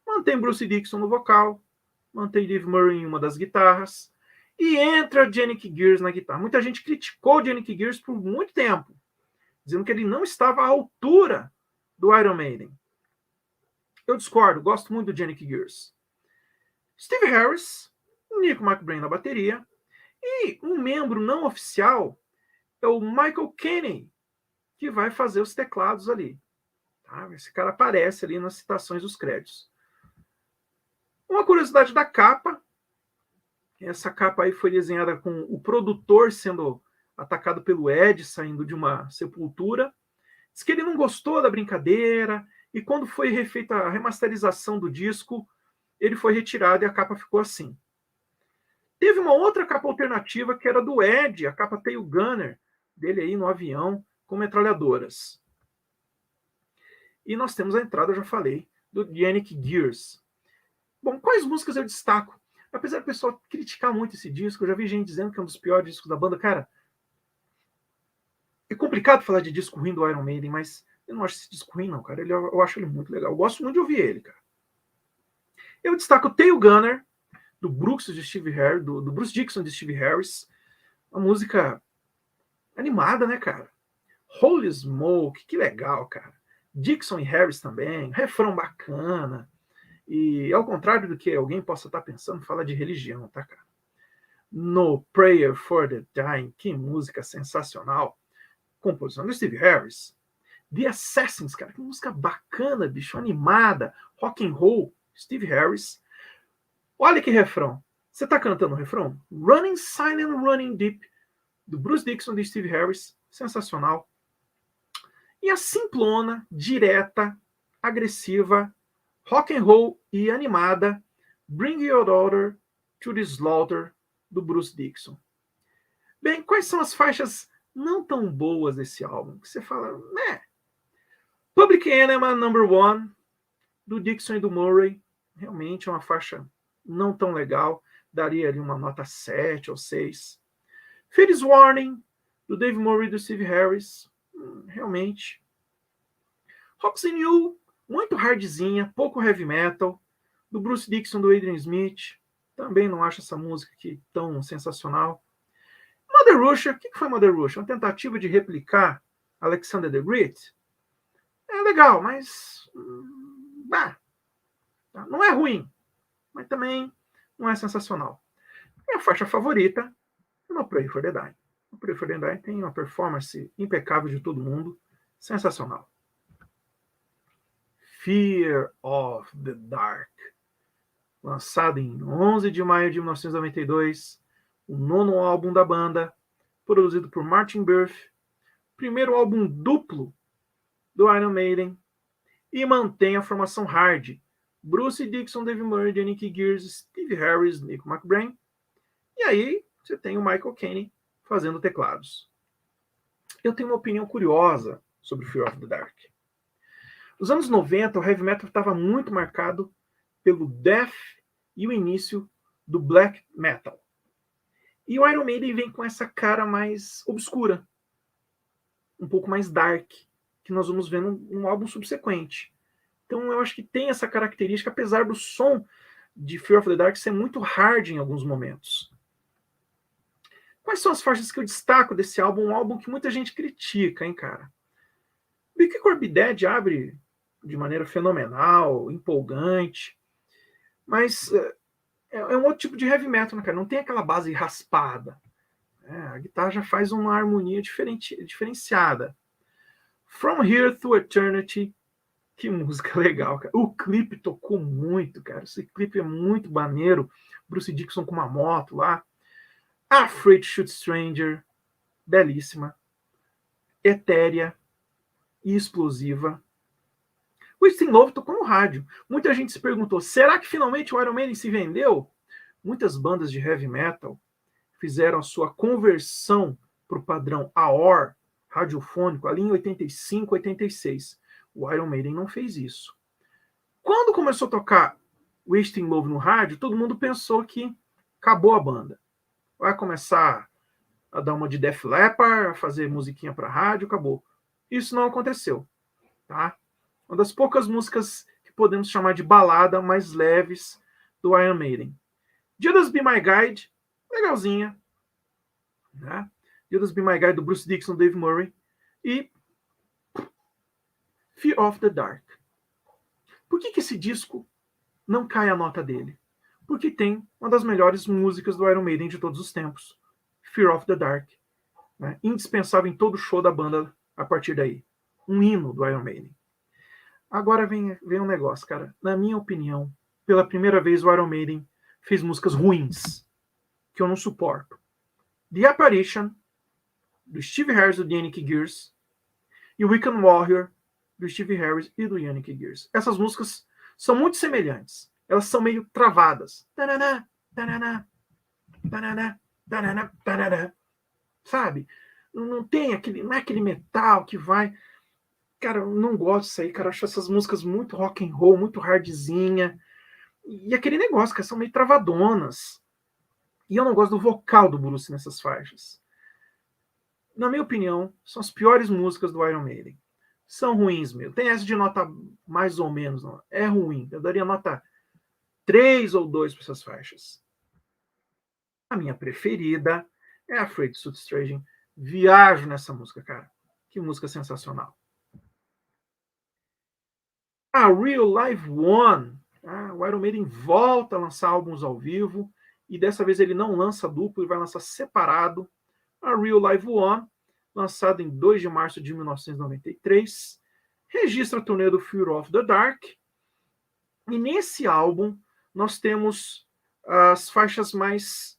Mantém Bruce Dickinson no vocal, mantém Dave Murray em uma das guitarras, e entra Janick Gears na guitarra. Muita gente criticou Janick Gears por muito tempo, dizendo que ele não estava à altura do Iron Maiden. Eu discordo, gosto muito do Janick Gears. Steve Harris, Nico McBrain na bateria, e um membro não oficial é o Michael Kinney, que vai fazer os teclados ali. Tá? Esse cara aparece ali nas citações dos créditos. Uma curiosidade da capa, essa capa aí foi desenhada com o produtor sendo atacado pelo Ed, saindo de uma sepultura. Diz que ele não gostou da brincadeira, e quando foi refeita a remasterização do disco, ele foi retirado e a capa ficou assim. Teve uma outra capa alternativa que era do Ed, a capa Tail Gunner, dele aí no avião, com metralhadoras. E nós temos a entrada, eu já falei, do Janick Gears. Bom, quais músicas eu destaco? Apesar do pessoal criticar muito esse disco, eu já vi gente dizendo que é um dos piores discos da banda. Cara, é complicado falar de disco ruim do Iron Maiden, mas eu não acho esse disco ruim, não, cara. Eu acho ele muito legal. Eu gosto muito de ouvir ele, cara. Eu destaco o Tail Gunner, do Bruce Dickinson de Steve Harris. Uma música animada, né, cara? Holy Smoke, que legal, cara. Dickinson e Harris também, refrão bacana. E ao contrário do que alguém possa estar pensando, fala de religião, tá, cara? No Prayer for the Dying, que música sensacional. Composição do Steve Harris. The Assassins, cara, que música bacana, bicho, animada. Rock and roll, Steve Harris. Olha que refrão. Você tá cantando o refrão? Running Silent, Running Deep, do Bruce Dickinson e Steve Harris. Sensacional. E a simplona, direta, agressiva, rock and roll e animada Bring Your Daughter to the Slaughter, do Bruce Dickinson. Bem, quais são as faixas não tão boas desse álbum? Que você fala, né? Public Enemy Number One, do Dixon e do Murray, realmente é uma faixa não tão legal, daria ali uma nota 7 ou 6. Fear's Warning, do Dave Murray e do Steve Harris, realmente. Hops and You, muito hardzinha, pouco heavy metal, do Bruce Dickinson, do Adrian Smith, também não acho essa música aqui tão sensacional. Mother Russia, o que foi Mother Russia? Uma tentativa de replicar Alexander the Great? É legal, mas não é ruim, mas também não é sensacional. Minha faixa favorita é No Pray for the Dying. No Pray for the Dying tem uma performance impecável de todo mundo, sensacional. Fear of the Dark, lançado em 11 de maio de 1992, o 9º álbum da banda, produzido por Martin Birth, primeiro álbum duplo do Iron Maiden, e mantém a formação hard: Bruce Dickinson, Dave Murray, Nick Gears, Steve Harris, Nico McBrain, e aí você tem o Michael Caine fazendo teclados. Eu tenho uma opinião curiosa sobre Fear of the Dark. Nos anos 90, o heavy metal estava muito marcado pelo death e o início do black metal. E o Iron Maiden vem com essa cara mais obscura, um pouco mais dark, que nós vamos ver num álbum subsequente. Então eu acho que tem essa característica, apesar do som de Fear of the Dark ser muito hard em alguns momentos. Quais são as faixas que eu destaco desse álbum? Um álbum que muita gente critica, hein, cara? Bicky Corby Dead abre de maneira fenomenal, empolgante, mas é um outro tipo de heavy metal, né, cara? Não tem aquela base raspada. A guitarra já faz uma harmonia diferenciada. From Here to Eternity, que música legal, cara. O clipe tocou muito, cara. Esse clipe é muito maneiro. Bruce Dickinson com uma moto lá. Afraid to Shoot Stranger, belíssima. Etérea e explosiva. Wasting Love tocou no rádio. Muita gente se perguntou, será que finalmente o Iron Maiden se vendeu? Muitas bandas de heavy metal fizeram a sua conversão para o padrão AOR, radiofônico, ali em 85, 86. O Iron Maiden não fez isso. Quando começou a tocar Wasting Love no rádio, todo mundo pensou que acabou a banda. Vai começar a dar uma de Def Leppard, a fazer musiquinha para rádio, acabou. Isso não aconteceu. Tá? Uma das poucas músicas que podemos chamar de balada mais leves do Iron Maiden. Judas Be My Guide, legalzinha. Né? Judas Be My Guide, do Bruce Dickinson, Dave Murray. E Fear of the Dark. Por que esse disco não cai a nota dele? Porque tem uma das melhores músicas do Iron Maiden de todos os tempos. Fear of the Dark. Né? Indispensável em todo show da banda a partir daí. Um hino do Iron Maiden. Agora vem um negócio, cara. Na minha opinião, pela primeira vez o Iron Maiden fez músicas ruins, que eu não suporto. The Apparition, do Steve Harris e do Yannick Gears, e Weekend Warrior, do Steve Harris e do Yannick Gears. Essas músicas são muito semelhantes. Elas são meio travadas. Tananá, tananá, tananá, tananá, tananá. Sabe? Não tem aquele, não é aquele metal que vai... Cara, eu não gosto disso aí, cara. Eu acho essas músicas muito rock and roll, muito hardzinha. E aquele negócio, que são meio travadonas. E eu não gosto do vocal do Bruce nessas faixas. Na minha opinião, são as piores músicas do Iron Maiden. São ruins mesmo. Tem essa de nota mais ou menos. Não. É ruim. Eu daria nota 3 ou 2 para essas faixas. A minha preferida é a Afraid to Shoot Stranger. Viajo nessa música, cara. Que música sensacional. A Real Live One. O Iron Maiden volta a lançar álbuns ao vivo. E dessa vez ele não lança duplo, ele vai lançar separado. A Real Live One, lançado em 2 de março de 1993. Registra a turnê do Fear of the Dark. E nesse álbum nós temos as faixas mais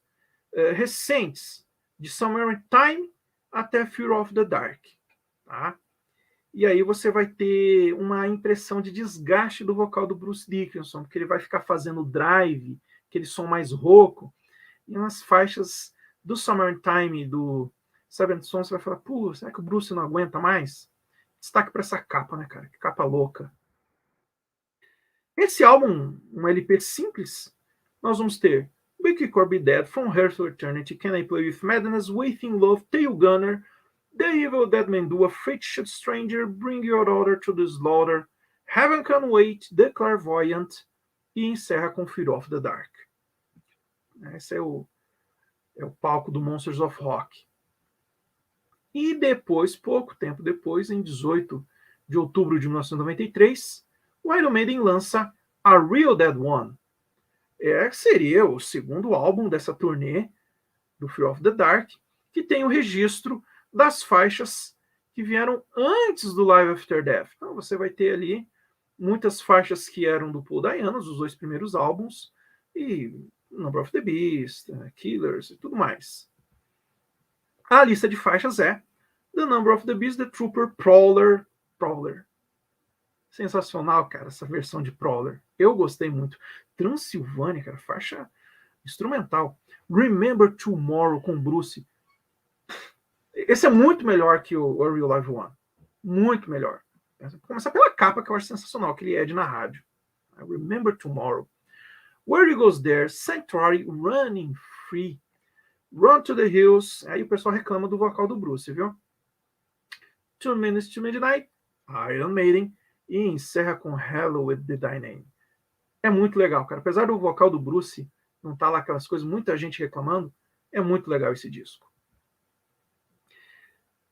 recentes, de Summertime até Fear of the Dark. Tá? e aí você vai ter uma impressão de desgaste do vocal do Bruce Dickinson, porque ele vai ficar fazendo drive, aquele som mais rouco, e nas faixas do Summertime, do Seventh Son, você vai falar, pô, será que o Bruce não aguenta mais? Destaque para essa capa, né, cara? Que capa louca. Esse álbum, um LP simples, nós vamos ter Be Quick or Be Dead, From Here to Eternity, Can I Play With Madness, Waiting Love, Tail Gunner, The Evil Dead Man Do, A Freight Stranger, Bring Your Daughter to the Slaughter, Heaven Can Wait, The Clairvoyant, e encerra com Fear of the Dark. Esse é o palco do Monsters of Rock. E depois, pouco tempo depois, em 18 de outubro de 1993, o Iron Maiden lança A Real Dead One. Seria o segundo álbum dessa turnê do Fear of the Dark, que tem o registro das faixas que vieram antes do Live After Death. Então você vai ter ali muitas faixas que eram do Paul Diana, os dois primeiros álbuns, e Number of the Beast, Killers e tudo mais. A lista de faixas é The Number of the Beast, The Trooper, Prowler. Sensacional, cara, essa versão de Prowler. Eu gostei muito. Transilvânia, cara, faixa instrumental. Remember Tomorrow com Bruce. Esse é muito melhor que o Real Live One. Muito melhor. Vou começar pela capa, que eu acho sensacional, aquele Ed na rádio. Remember Tomorrow. Where He Goes There, Sanctuary, Running Free, Run to the Hills. Aí o pessoal reclama do vocal do Bruce, viu? 2 Minutes to Midnight, Iron Maiden, e encerra com Hello with the Name. É muito legal, cara. Apesar do vocal do Bruce não tá lá aquelas coisas, muita gente reclamando, é muito legal esse disco.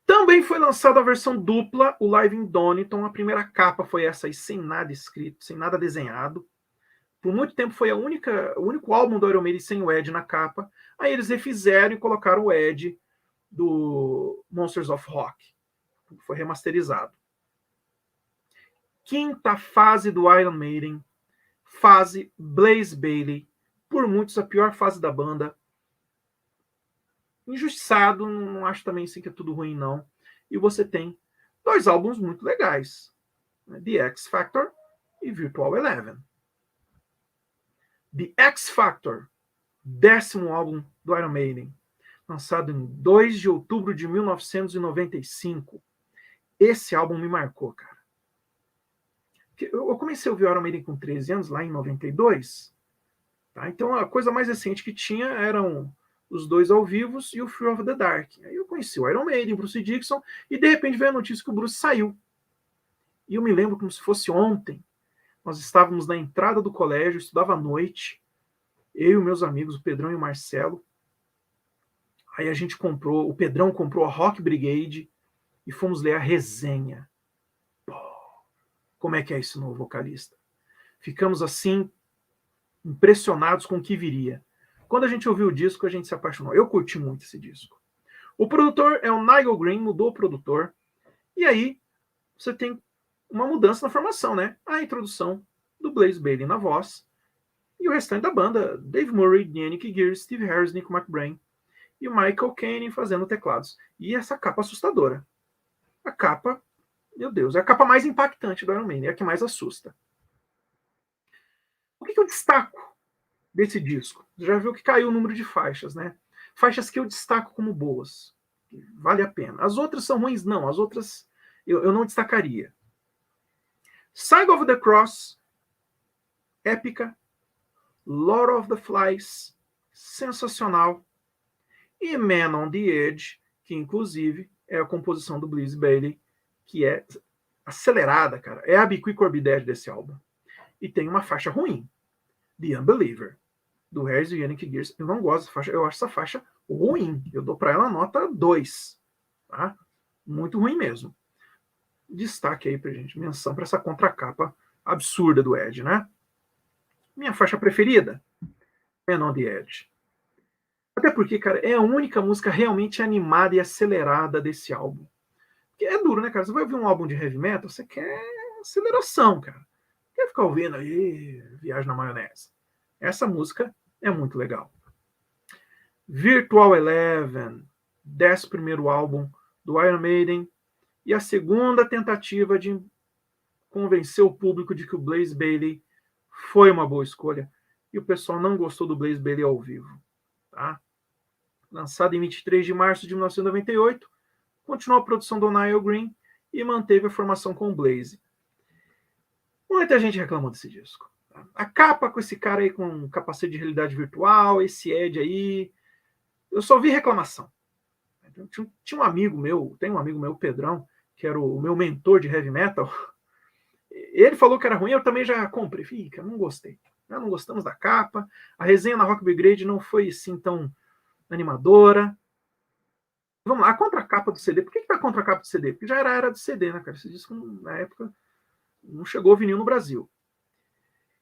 Também foi lançada a versão dupla, o Live in Donington. A primeira capa foi essa aí, sem nada escrito, sem nada desenhado. Por muito tempo foi o único álbum do Iron Maiden sem o Ed na capa. Aí eles refizeram e colocaram o Ed do Monsters of Rock. Foi remasterizado. Quinta fase do Iron Maiden, fase Blaze Bayley. Por muitos a pior fase da banda. Injustiçado, não acho também assim que é tudo ruim, não. E você tem dois álbuns muito legais, né? The X Factor e Virtual Eleven. The X Factor, 10º álbum do Iron Maiden, lançado em 2 de outubro de 1995. Esse álbum me marcou, cara. Eu comecei a ouvir o Iron Maiden com 13 anos, lá em 92. Tá? Então a coisa mais recente que tinha eram os dois ao vivo e o Fear of the Dark. Aí eu conheci o Iron Maiden, Bruce Dickinson, e de repente veio a notícia que o Bruce saiu. E eu me lembro como se fosse ontem. Nós estávamos na entrada do colégio, estudava à noite, eu e meus amigos, o Pedrão e o Marcelo. Aí a gente o Pedrão comprou a Rock Brigade e fomos ler a resenha. Pô, como é que é esse novo vocalista? Ficamos assim, impressionados com o que viria. Quando a gente ouviu o disco, a gente se apaixonou. Eu curti muito esse disco. O produtor é o Nigel Green, mudou o produtor. E aí, você tem uma mudança na formação, né? A introdução do Blaze Bayley na voz. E o restante da banda, Dave Murray, Yannick Gear, Steve Harris, Nick McBrain e o Michael Caine fazendo teclados. E essa capa assustadora. A capa, meu Deus, é a capa mais impactante do Iron Maiden, é a que mais assusta. O que eu destaco desse disco? Já viu que caiu o número de faixas, né? Faixas que eu destaco como boas. Vale a pena. As outras são ruins? Não. As outras eu não destacaria. Sign of the Cross, épica. Lord of the Flies, sensacional. E Man on the Edge, que inclusive é a composição do Blaze Bayley, que é acelerada, cara. É a Be Quick or Be Dead desse álbum. E tem uma faixa ruim, The Unbeliever, do Harris e Yannick Gears. Eu não gosto dessa faixa, eu acho essa faixa ruim. Eu dou para ela nota 2. Tá? Muito ruim mesmo. Destaque aí pra gente, menção para essa contracapa absurda do Ed, né? Minha faixa preferida, Man on the Edge. Até porque, cara, é a única música realmente animada e acelerada desse álbum. Porque é duro, né, cara? Você vai ouvir um álbum de heavy metal, você quer aceleração, cara. Quer ficar ouvindo aí, Viagem na Maionese. Essa música é muito legal. Virtual Eleven, 11º álbum do Iron Maiden. E a segunda tentativa de convencer o público de que o Blaze Bayley foi uma boa escolha. E o pessoal não gostou do Blaze Bayley ao vivo. Tá? Lançado em 23 de março de 1998, continuou a produção do Nile Green e manteve a formação com o Blaze. Muita gente reclamou desse disco. A capa com esse cara aí com um capacete de realidade virtual, esse Ed aí, eu só vi reclamação. Tinha um amigo meu, tem um amigo meu, o Pedrão, que era o meu mentor de heavy metal. Ele falou que era ruim, eu também já comprei. Fica, não gostei. Não gostamos da capa. A resenha na Rock Brigade não foi assim tão animadora. Vamos lá, a contracapa do CD. Por que tá a contracapa do CD? Porque já era a era do CD, né, cara? Esse disco, na época, não chegou vinil no Brasil.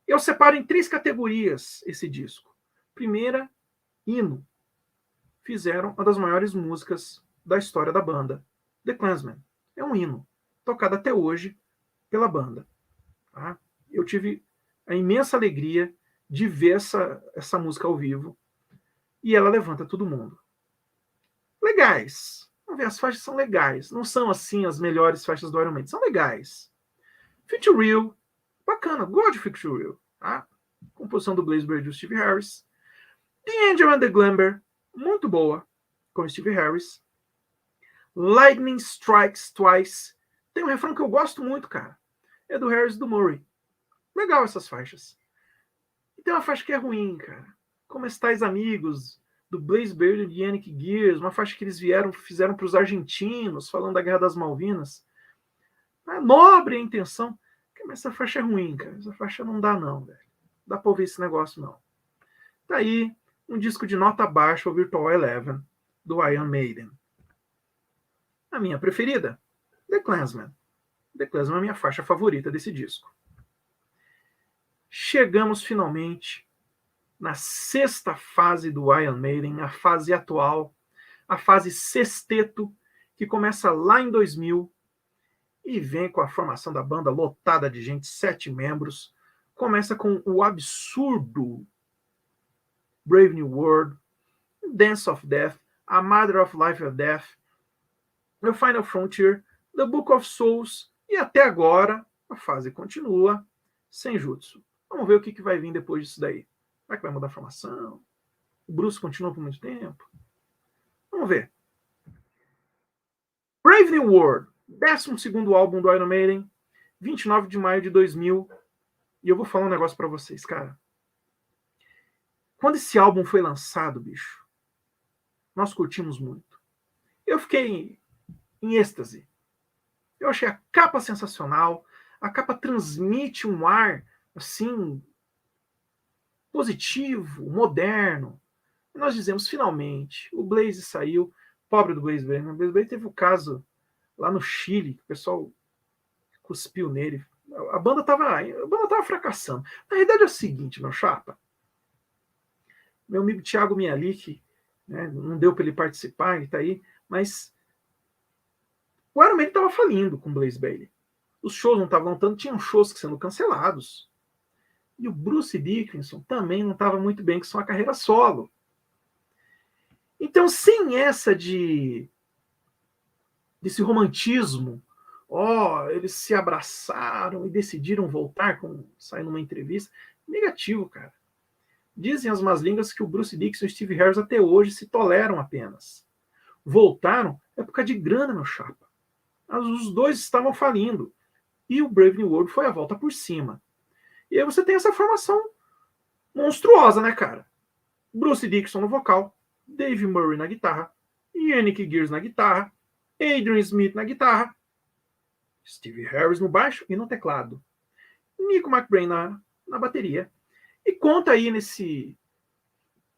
Eu separo em 3 categorias esse disco. Primeira, hino. Fizeram uma das maiores músicas da história da banda. The Klansman. É um hino, tocado até hoje pela banda. Tá? Eu tive a imensa alegria de ver essa música ao vivo e ela levanta todo mundo. Legais. Vamos ver, as faixas são legais. Não são, assim, as melhores faixas do Iron Maiden. São legais. Fit Real, bacana. Gosto de Fit Real. Tá? Composição do Blaze Bayley e do Steve Harris. The Angel and the Glamber, muito boa, com Steve Harris. Lightning Strikes Twice. Tem um refrão que eu gosto muito, cara. É do Harris e do Murray. Legal essas faixas. E tem uma faixa que é ruim, cara. Como Estais Amigos, do Blaze Bayley e Yannick Gears. Uma faixa que eles fizeram para os argentinos, falando da Guerra das Malvinas. É nobre a intenção. Mas essa faixa é ruim, cara. Essa faixa não dá, não, velho. Não dá pra ouvir esse negócio, não. Tá aí um disco de nota baixa, o Virtual Eleven, do Iron Maiden. A minha preferida, The Klansman. The Klansman é a minha faixa favorita desse disco. Chegamos finalmente na 6ª fase do Iron Maiden, a fase atual, a fase sexteto, que começa lá em 2000 e vem com a formação da banda lotada de gente, 7 membros. Começa com o absurdo Brave New World, Dance of Death, A Mother of Life and Death, The Final Frontier, The Book of Souls, e até agora a fase continua sem Jutsu. Vamos ver o que vai vir depois disso daí. Será que vai mudar a formação? O Bruce continua por muito tempo? Vamos ver. Brave New World, 12º álbum do Iron Maiden, 29 de maio de 2000. E eu vou falar um negócio pra vocês, cara. Quando esse álbum foi lançado, bicho, nós curtimos muito. Eu fiquei em êxtase. Eu achei a capa sensacional. A capa transmite um ar, assim, positivo, moderno. E nós dizemos, finalmente, o Blaze saiu. Pobre do Blaze Bayley. O Blaze Bayley teve o caso lá no Chile, que o pessoal cuspiu nele. A banda tava fracassando. Na realidade é o seguinte, meu chapa. Meu amigo Thiago Mialik, né, não deu para ele participar, ele tá aí, mas o Iron Maiden estava falindo com o Blaze Bayley. Os shows não estavam lotando, tinham shows sendo cancelados. E o Bruce Dickinson também não estava muito bem com sua carreira solo. Então, sem essa desse romantismo, eles se abraçaram e decidiram voltar, saindo numa entrevista, negativo, cara. Dizem as más línguas que o Bruce Dickinson e o Steve Harris até hoje se toleram apenas. Voltaram é por causa de grana, meu chapa. Os dois estavam falindo. E o Brave New World foi a volta por cima. E aí você tem essa formação monstruosa, né, cara? Bruce Dickinson no vocal, Dave Murray na guitarra, Yannick Gears na guitarra, Adrian Smith na guitarra, Steve Harris no baixo e no teclado, Nico McBrain na bateria. E conta aí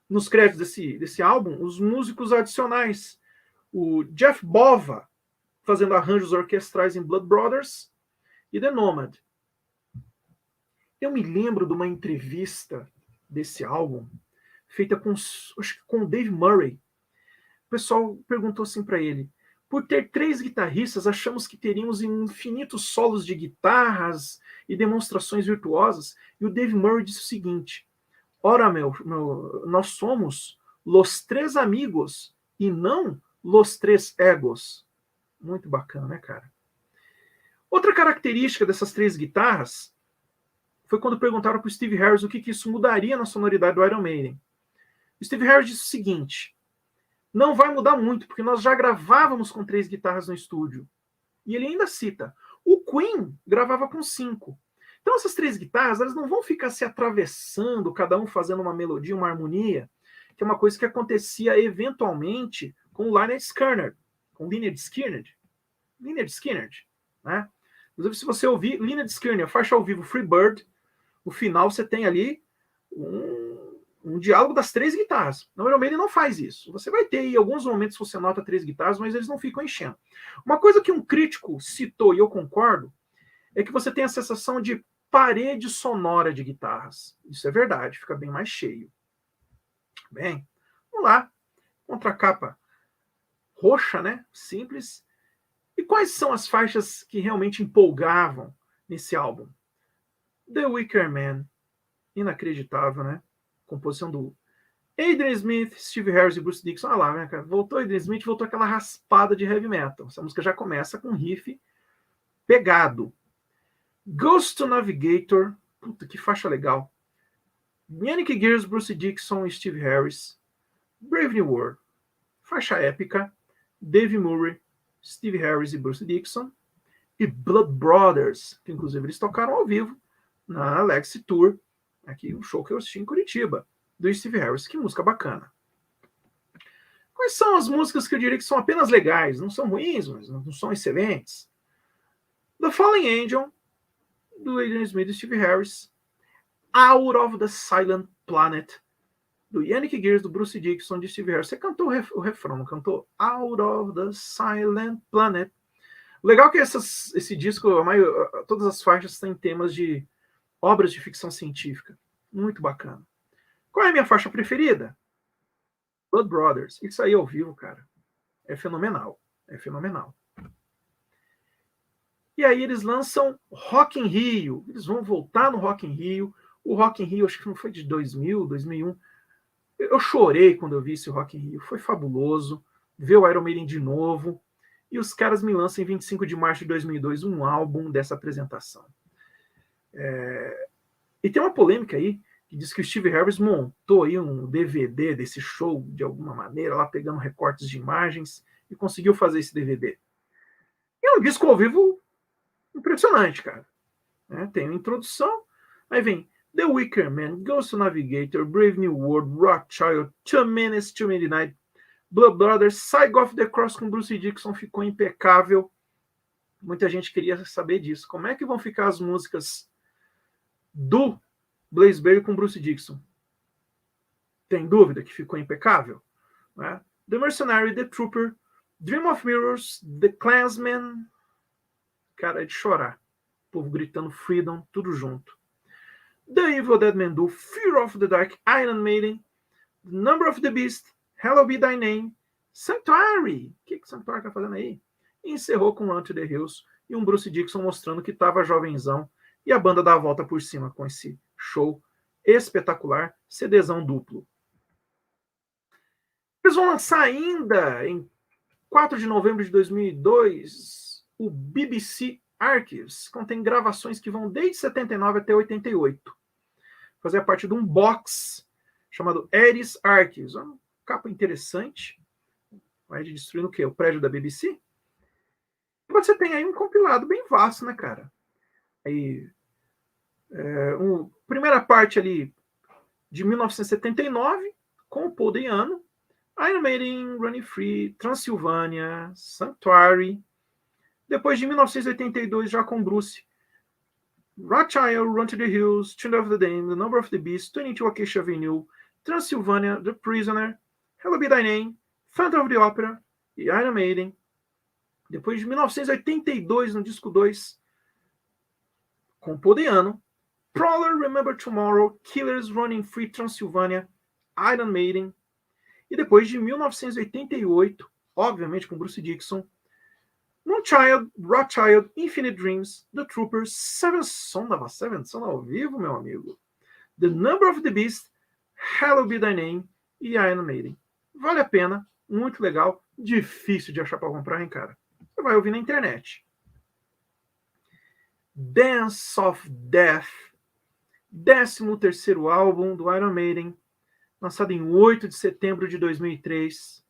nos créditos desse álbum os músicos adicionais. O Jeff Bova fazendo arranjos orquestrais em Blood Brothers e The Nomad. Eu me lembro de uma entrevista desse álbum feita com o Dave Murray. O pessoal perguntou assim para ele: por ter 3 guitarristas, achamos que teríamos infinitos solos de guitarras e demonstrações virtuosas. E o Dave Murray disse o seguinte: ora, nós somos los 3 amigos e não los 3 egos. Muito bacana, né, cara? Outra característica dessas 3 guitarras foi quando perguntaram para o Steve Harris o que isso mudaria na sonoridade do Iron Maiden. O Steve Harris disse o seguinte: não vai mudar muito, porque nós já gravávamos com 3 guitarras no estúdio. E ele ainda cita, o Queen gravava com 5. Então essas 3 guitarras, elas não vão ficar se atravessando, cada um fazendo uma melodia, uma harmonia, que é uma coisa que acontecia eventualmente com o Lynyrd Skynyrd, com Lynyrd Skynyrd, né? Inclusive, se você ouvir Lynyrd Skynyrd, a faixa ao vivo Freebird, no final você tem ali um diálogo das 3 guitarras. No Iron Maiden não faz isso. Você vai ter em alguns momentos você nota 3 guitarras, mas eles não ficam enchendo. Uma coisa que um crítico citou, e eu concordo, é que você tem a sensação de parede sonora de guitarras. Isso é verdade, fica bem mais cheio. Bem, vamos lá. Contracapa roxa, né? Simples. E quais são as faixas que realmente empolgavam nesse álbum? The Wicker Man, inacreditável, né? Composição do Adrian Smith, Steve Harris e Bruce Dickinson. Olha lá, né, cara? Voltou Adrian Smith, voltou aquela raspada de heavy metal. Essa música já começa com um riff pegado. Ghost to Navigator, puta, que faixa legal. Yannick Gears, Bruce Dickinson e Steve Harris. Brave New World, faixa épica. Dave Murray, Steve Harris e Bruce Dickinson. E Blood Brothers, que inclusive eles tocaram ao vivo na Lexi Tour, aqui um show que eu assisti em Curitiba, do Steve Harris. Que música bacana. Quais são as músicas que eu diria que são apenas legais? Não são ruins, mas não são excelentes. The Fallen Angel, do Adrian Smith e Steve Harris. Out of the Silent Planet, do Yannick Gears, do Bruce Dickinson, de Steve Harris. Você cantou o refrão, não cantou? Out of the Silent Planet. O legal é que esse disco, todas as faixas têm temas de obras de ficção científica. Muito bacana. Qual é a minha faixa preferida? Blood Brothers. Isso aí ao vivo, cara, é fenomenal. É fenomenal. E aí eles lançam Rock in Rio. Eles vão voltar no Rock in Rio. O Rock in Rio, acho que não foi de 2000, 2001. Eu chorei quando eu vi esse Rock in Rio. Foi fabuloso ver o Iron Maiden de novo. E os caras me lançam em 25 de março de 2002 um álbum dessa apresentação. E tem uma polêmica aí que diz que o Steve Harris montou aí um DVD desse show de alguma maneira, lá pegando recortes de imagens e conseguiu fazer esse DVD. E é um disco ao vivo impressionante, cara. Tem uma introdução, aí vem The Wicker Man, Ghost to Navigator, Brave New World, Rothschild, Two Minutes to Midnight, Blood Brothers, Sign of the Cross com Bruce Dickinson ficou impecável. Muita gente queria saber disso. Como é que vão ficar as músicas do Blaze Bayley com Bruce Dickinson? Tem dúvida que ficou impecável? Né? The Mercenary, The Trooper, Dream of Mirrors, The Klansman. Cara, é de chorar. O povo gritando Freedom, tudo junto. The Evil Dead Man Do, Fear of the Dark, Iron Maiden, The Number of the Beast, Hallowed Be Thy Name, Sanctuary. O que Sanctuary tá fazendo aí? E encerrou com Run to the Hills e um Bruce Dickinson mostrando que estava jovenzão e a banda dá a volta por cima com esse show espetacular, CDzão duplo. Eles vão lançar ainda em 4 de novembro de 2002 o BBC Archives, contém gravações que vão desde 79 até 88. Fazer parte de um box chamado Eris Archives. Uma capa interessante. Vai destruindo o quê? O prédio da BBC? E você tem aí um compilado bem vasto, né, cara? Aí, primeira parte ali de 1979, com o Paul Dayano, Iron Maiden, Running Free, Transylvania, Sanctuary. Depois de 1982, já com Bruce, Rothschild, Run to the Hills, Children of the Dame, The Number of the Beast, 22 Acacia Avenue, Transylvania, The Prisoner, Hallowed Be Thy Name, Phantom of the Opera e Iron Maiden. Depois de 1982, no disco 2, com Paul Dayano, Prowler, Remember Tomorrow, Killers, Running Free, Transylvania, Iron Maiden. E depois de 1988, obviamente com Bruce Dickinson, Moonchild, Rothschild, Infinite Dreams, The Troopers, Seven Son ao vivo, meu amigo. The Number of the Beast, Hallowed Be Thy Name e Iron Maiden. Vale a pena, muito legal, difícil de achar para comprar, hein, cara? Você vai ouvir na internet. Dance of Death, 13º álbum do Iron Maiden, lançado em 8 de setembro de 2003.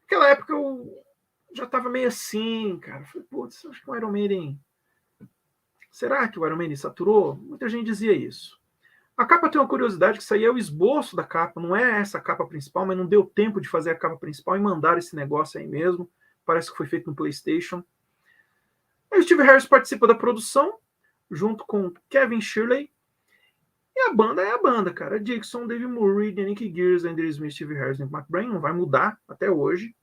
Naquela época eu já estava meio assim, cara. Falei, putz, acho que o Iron Maiden... Será que o Iron Maiden saturou? Muita gente dizia isso. A capa tem uma curiosidade, que isso aí é o esboço da capa, não é essa a capa principal, mas não deu tempo de fazer a capa principal e mandar esse negócio aí mesmo. Parece que foi feito no PlayStation. Aí o Steve Harris participa da produção, junto com Kevin Shirley. E a banda é a banda, cara. Dixon, Dave Murray, Nick Gears, Andrew Smith, Steve Harris e Nick McBrain. Não vai mudar até hoje.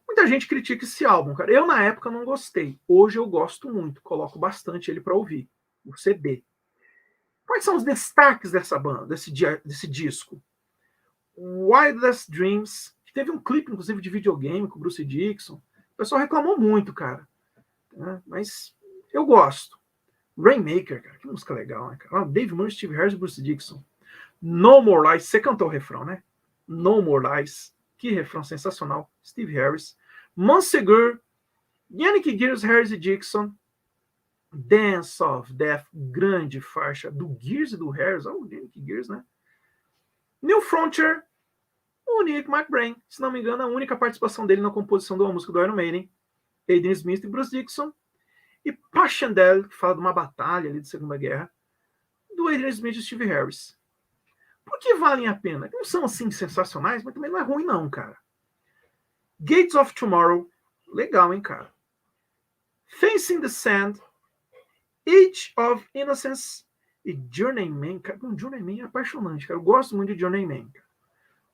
Muita gente critica esse álbum, cara. Eu, na época, não gostei. Hoje eu gosto muito. Coloco bastante ele para ouvir. O CD. Quais são os destaques dessa banda, desse disco? Wildest Dreams, que teve um clipe, inclusive, de videogame com o Bruce Dickinson. O pessoal reclamou muito, cara. Né? Mas eu gosto. Rainmaker, cara, que música legal, né, cara? Dave Murray, Steve Harris e Bruce Dickinson. No More Lies, você cantou o refrão, né? No More Lies, que refrão sensacional. Steve Harris. Monsegur, Yannick Gears, Harris e Dixon. Dance of Death, grande faixa do Gears e do Harris. Oh, Yannick Gears, né? New Frontier, o Nick McBrain. Se não me engano, a única participação dele na composição de uma música do Iron Maiden. Adrian Smith e Bruce Dickinson. E Passchendaele, que fala de uma batalha ali de Segunda Guerra, do Adrian Smith e Steve Harris. Por que valem a pena? Não são assim sensacionais, mas também não é ruim não, cara. Gates of Tomorrow, legal, hein, cara. Facing the Sand, Age of Innocence e Journeyman. Cara, Journeyman é apaixonante, cara. Eu gosto muito de Journeyman, cara.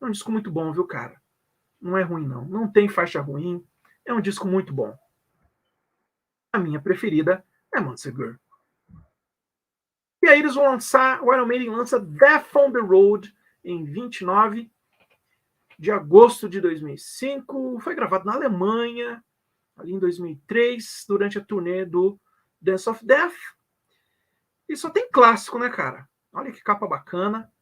É um disco muito bom, viu, cara? Não é ruim, não. Não tem faixa ruim. É um disco muito bom. A minha preferida é Monsegur. E aí eles vão lançar, o Iron Maiden lança Death on the Road em 29 de agosto de 2005. Foi gravado na Alemanha, ali em 2003, durante a turnê do Dance of Death. E só tem clássico, né, cara? Olha que capa bacana.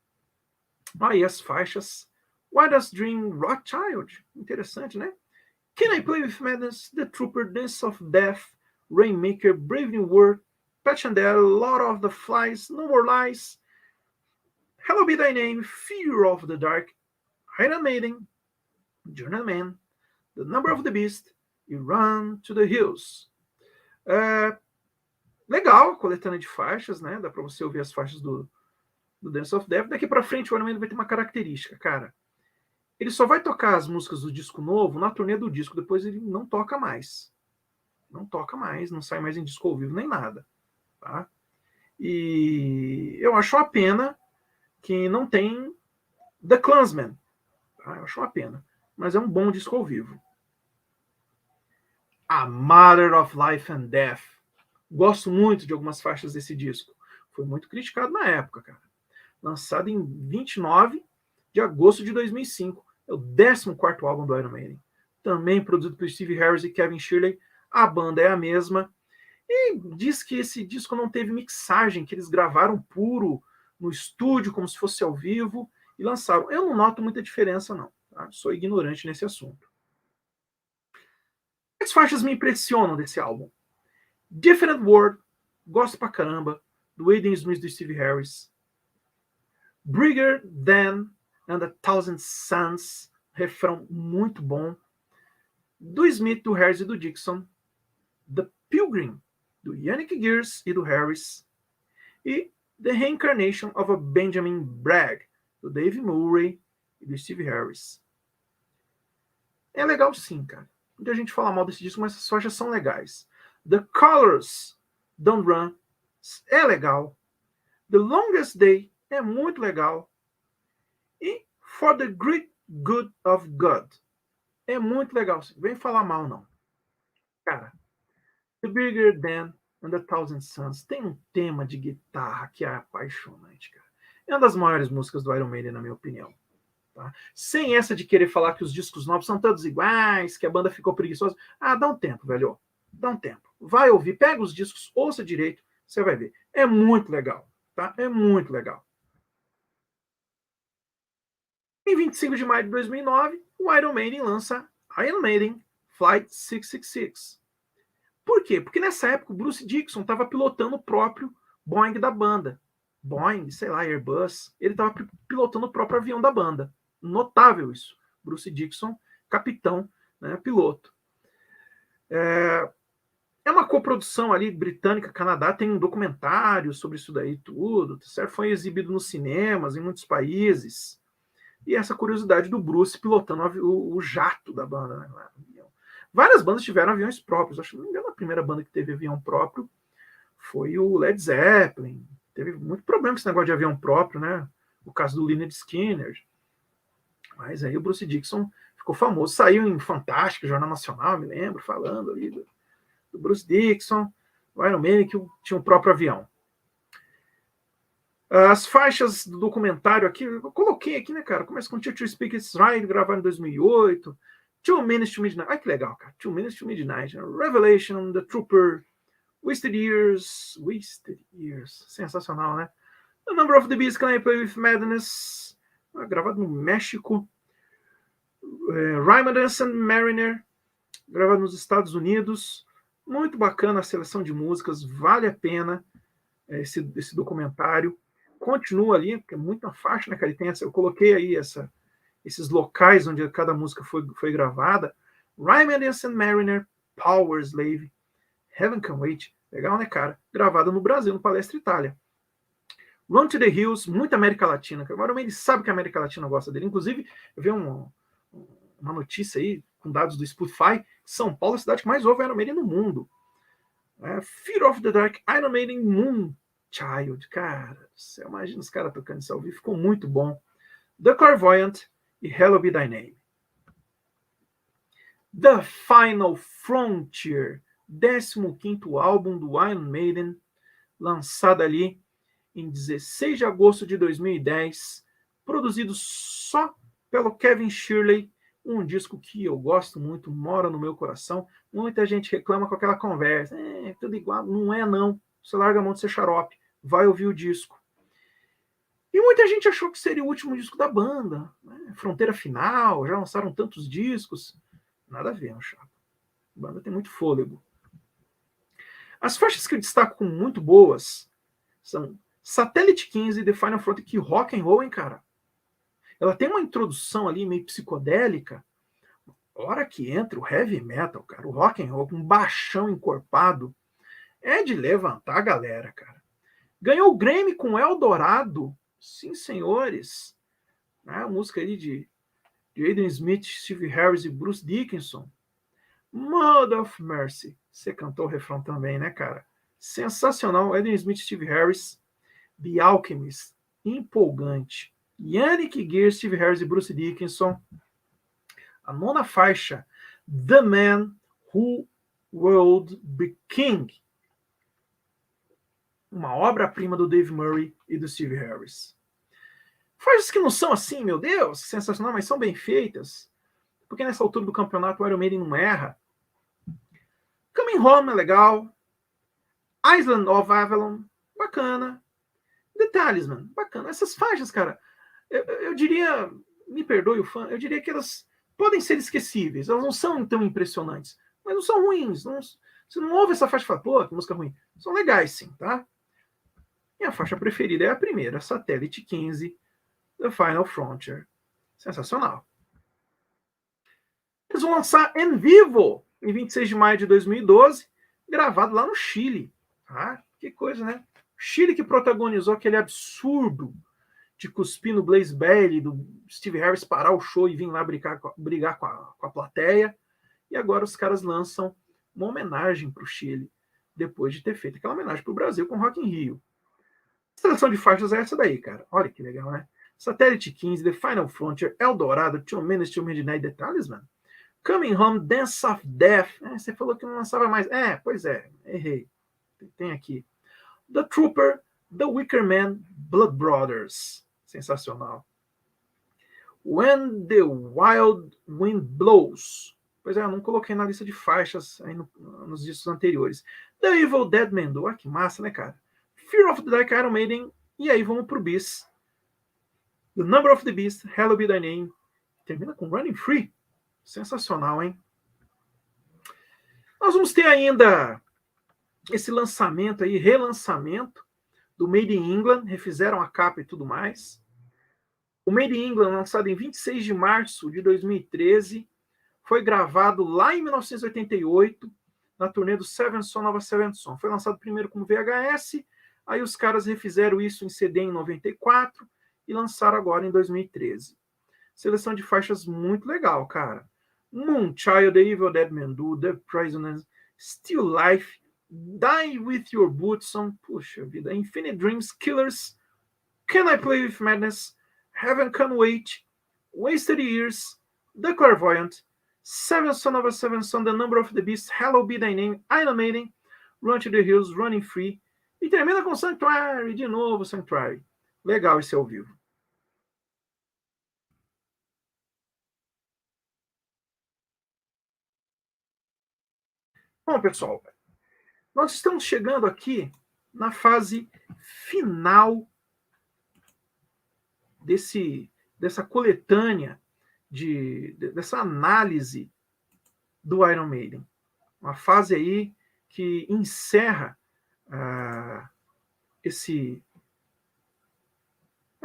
Aí as faixas. Wildest Dream, Rothschild. Interessante, né? Can I Play With Madness, The Trooper, Dance of Death, Rainmaker, Brave New World, Passchendaele, Lord of the Flies, No More Lies, Hello Be Thy Name, Fear of the Dark, Iron Maiden, Journeyman, The Number of the Beast e Run to the Hills. Legal a coletânea de faixas, né? Dá para você ouvir as faixas do Dance of Death. Daqui para frente o Iron Maiden vai ter uma característica, cara. Ele só vai tocar as músicas do disco novo na turnê do disco, depois ele não toca mais. Não toca mais, não sai mais em disco ao vivo nem nada. Tá? E eu acho uma pena que não tem The Klansman. Tá? Eu acho uma pena. Mas é um bom disco ao vivo. A Matter of Life and Death. Gosto muito de algumas faixas desse disco. Foi muito criticado na época, cara. Lançado em 29 de agosto de 2005. É o 14º álbum do Iron Maiden. Também produzido por Steve Harris e Kevin Shirley. A banda é a mesma. E diz que esse disco não teve mixagem, que eles gravaram puro no estúdio, como se fosse ao vivo, e lançaram. Eu não noto muita diferença, não. Tá? Sou ignorante nesse assunto. As faixas me impressionam desse álbum. Different World, gosto pra caramba, do Adrian Smith e do Steve Harris. Bigger Than and a Thousand Suns, refrão muito bom. Do Smith, do Harris e do Dixon. The Pilgrim, do Yannick Gears e do Harris. E The Reincarnation of a Benjamin Bragg, do Dave Murray e do Steve Harris. É legal sim, cara. Muita gente fala mal desse disco, mas essas faixas são legais. The Colors Don't Run é legal. The Longest Day é muito legal. E For the Great Good of God é muito legal. Vem falar mal, não. Cara, The Bigger Than and a Thousand Suns tem um tema de guitarra que é apaixonante, cara. É uma das maiores músicas do Iron Maiden, na minha opinião. Tá? Sem essa de querer falar que os discos novos são todos iguais, que a banda ficou preguiçosa. Ah, dá um tempo, velho. Dá um tempo. Vai ouvir, pega os discos, ouça direito, você vai ver. É muito legal, tá? É muito legal. Em 25 de maio de 2009, o Iron Maiden lança Iron Maiden Flight 666. Por quê? Porque nessa época o Bruce Dickinson estava pilotando o próprio Boeing da banda. Boeing, sei lá, Airbus. Ele estava pilotando o próprio avião da banda. Notável isso. Bruce Dickinson, capitão, né, piloto. É uma coprodução ali britânica, Canadá, tem um documentário sobre isso daí tudo, certo? Foi exibido nos cinemas em muitos países. E essa curiosidade do Bruce pilotando o jato da banda, né? Várias bandas tiveram aviões próprios. Acho que não me engano, a primeira banda que teve avião próprio foi o Led Zeppelin. Teve muito problema com esse negócio de avião próprio, né? O caso do Lynyrd Skynyrd. Mas aí o Bruce Dickinson ficou famoso. Saiu em Fantástico, Jornal Nacional, me lembro, falando ali do Bruce Dickinson, o Iron Maiden, que tinha o próprio avião. As faixas do documentário aqui, eu coloquei aqui, né, cara? Começa com To Speak It's Right, gravado em 2008. 2 Minutes to Midnight. Ai, que legal, cara. 2 Minutes to Midnight. Revelation, The Trooper, Wasted Years. Wasted Years. Sensacional, né? The Number of the Beast, Can I Play With Madness? Gravado no México. Rhyme and Mariner, gravado nos Estados Unidos. Muito bacana a seleção de músicas, vale a pena esse documentário. Continua ali, porque é muita faixa, né, cara? Eu coloquei aí esses locais onde cada música foi gravada. Rhyme and Mariner, Power Slave, Heaven Can Wait, legal, né, cara? Gravada no Brasil, no Palestra Itália. Run to the Hills, muita América Latina. Agora ele sabe que a América Latina gosta dele. Inclusive, eu vi uma notícia aí, com dados do Spotify, São Paulo é a cidade que mais ouve Iron Maiden no mundo. Fear of the Dark, Iron Maiden, Moonchild. Cara, você imagina os caras tocando isso ao vivo, ficou muito bom. The Clairvoyant e Hallowed Be Thy Name. The Final Frontier, 15º álbum do Iron Maiden, lançado ali em 16 de agosto de 2010, produzido só pelo Kevin Shirley, um disco que eu gosto muito, mora no meu coração. Muita gente reclama com aquela conversa, tudo igual, não é não, você larga a mão de ser xarope, vai ouvir o disco. E muita gente achou que seria o último disco da banda, né? Fronteira Final, já lançaram tantos discos, nada a ver, meu chapa. A banda tem muito fôlego. As faixas que eu destaco como muito boas são Satellite 15 e The Final Frontier, que rock and roll, hein, cara? Ela tem uma introdução ali meio psicodélica. A hora que entra o heavy metal, cara, o rock and roll com um baixão encorpado, é de levantar a galera, cara. Ganhou o Grammy com Eldorado, sim, senhores. A música ali de Adrian Smith, Steve Harris e Bruce Dickinson. Mother of Mercy. Você cantou o refrão também, né, cara? Sensacional. Adrian Smith, Steve Harris, The Alchemist, empolgante. Yannick Gear, Steve Harris e Bruce Dickinson. A 9ª faixa, The Man Who Would Be King. Uma obra-prima do Dave Murray e do Steve Harris. Faixas que não são assim, meu Deus, sensacional, mas são bem feitas. Porque nessa altura do campeonato o Iron Maiden não erra. Coming Home é legal. Island of Avalon, bacana. The Talisman, bacana. Essas faixas, cara, eu diria, me perdoe o fã, eu diria que elas podem ser esquecíveis. Elas não são tão impressionantes, mas não são ruins. Você não ouve essa faixa e fala, pô, que música ruim. São legais, sim, tá? Minha faixa preferida é a primeira, Satellite 15, The Final Frontier. Sensacional. Eles vão lançar em vivo, em 26 de maio de 2012, gravado lá no Chile. Ah, que coisa, né? Chile que protagonizou aquele absurdo de cuspir no Blaze Bayley, do Steve Harris parar o show e vir lá brigar com a plateia. E agora os caras lançam uma homenagem para o Chile, depois de ter feito aquela homenagem para o Brasil com Rock in Rio. A seleção de faixas é essa daí, cara. Olha que legal, né? Satellite 15, The Final Frontier, Eldorado, 2 Minutes to Midnight, The Talisman, Coming Home, Dance of Death. Você falou que não lançava mais. Pois é, errei. Tem aqui. The Trooper, The Wicker Man, Blood Brothers. Sensacional. When the Wild Wind Blows. Pois é, eu não coloquei na lista de faixas aí nos discos anteriores. The Evil Dead Man. Que massa, né, cara? Fear of the Dark, Iron Maiden. E aí vamos pro Beast. The Number of the Beast, Hallowed Be Thy Name. Termina com Running Free. Sensacional, hein? Nós vamos ter ainda esse lançamento aí, relançamento do Made in England, refizeram a capa e tudo mais. O Made in England, lançado em 26 de março de 2013, foi gravado lá em 1988, na turnê do Seven Son of a Seven Son. Foi lançado primeiro como VHS, aí os caras refizeram isso em CD em 94 e lançaram agora em 2013. Seleção de faixas muito legal, cara. Moonchild, The Evil Dead Man Do, The Prisoners, Still Life, Die With Your Boots On, puxa vida, Infinite Dreams, Killers, Can I Play With Madness, Heaven Can Wait, Wasted Years, The Clairvoyant, Seven Son of a Seven Son, The Number of the Beast, Hallowed Be Thy Name, Iron Maiden, Run to the Hills, Running Free, e termina com Sanctuary, de novo Sanctuary. Legal esse ao vivo. Bom, pessoal, nós estamos chegando aqui na fase final dessa coletânea, dessa análise do Iron Maiden. Uma fase aí que encerra a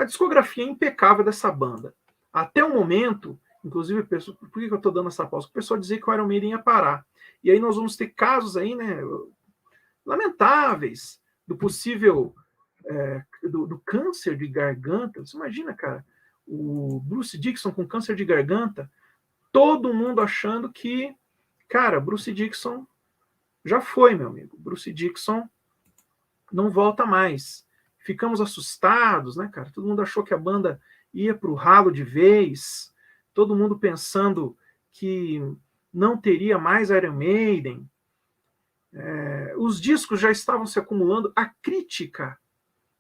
discografia impecável dessa banda. Até o momento, inclusive, por que eu estou dando essa pausa? O pessoal dizia que o Iron Maiden ia parar. E aí nós vamos ter casos aí, né, lamentáveis do possível do câncer de garganta. Você imagina, cara, o Bruce Dickinson com câncer de garganta, todo mundo achando que, cara, Bruce Dickinson já foi, meu amigo. Bruce Dickinson não volta mais. Ficamos assustados, né, cara? Todo mundo achou que a banda ia para o ralo de vez, todo mundo pensando que não teria mais Iron Maiden. Os discos já estavam se acumulando. A crítica,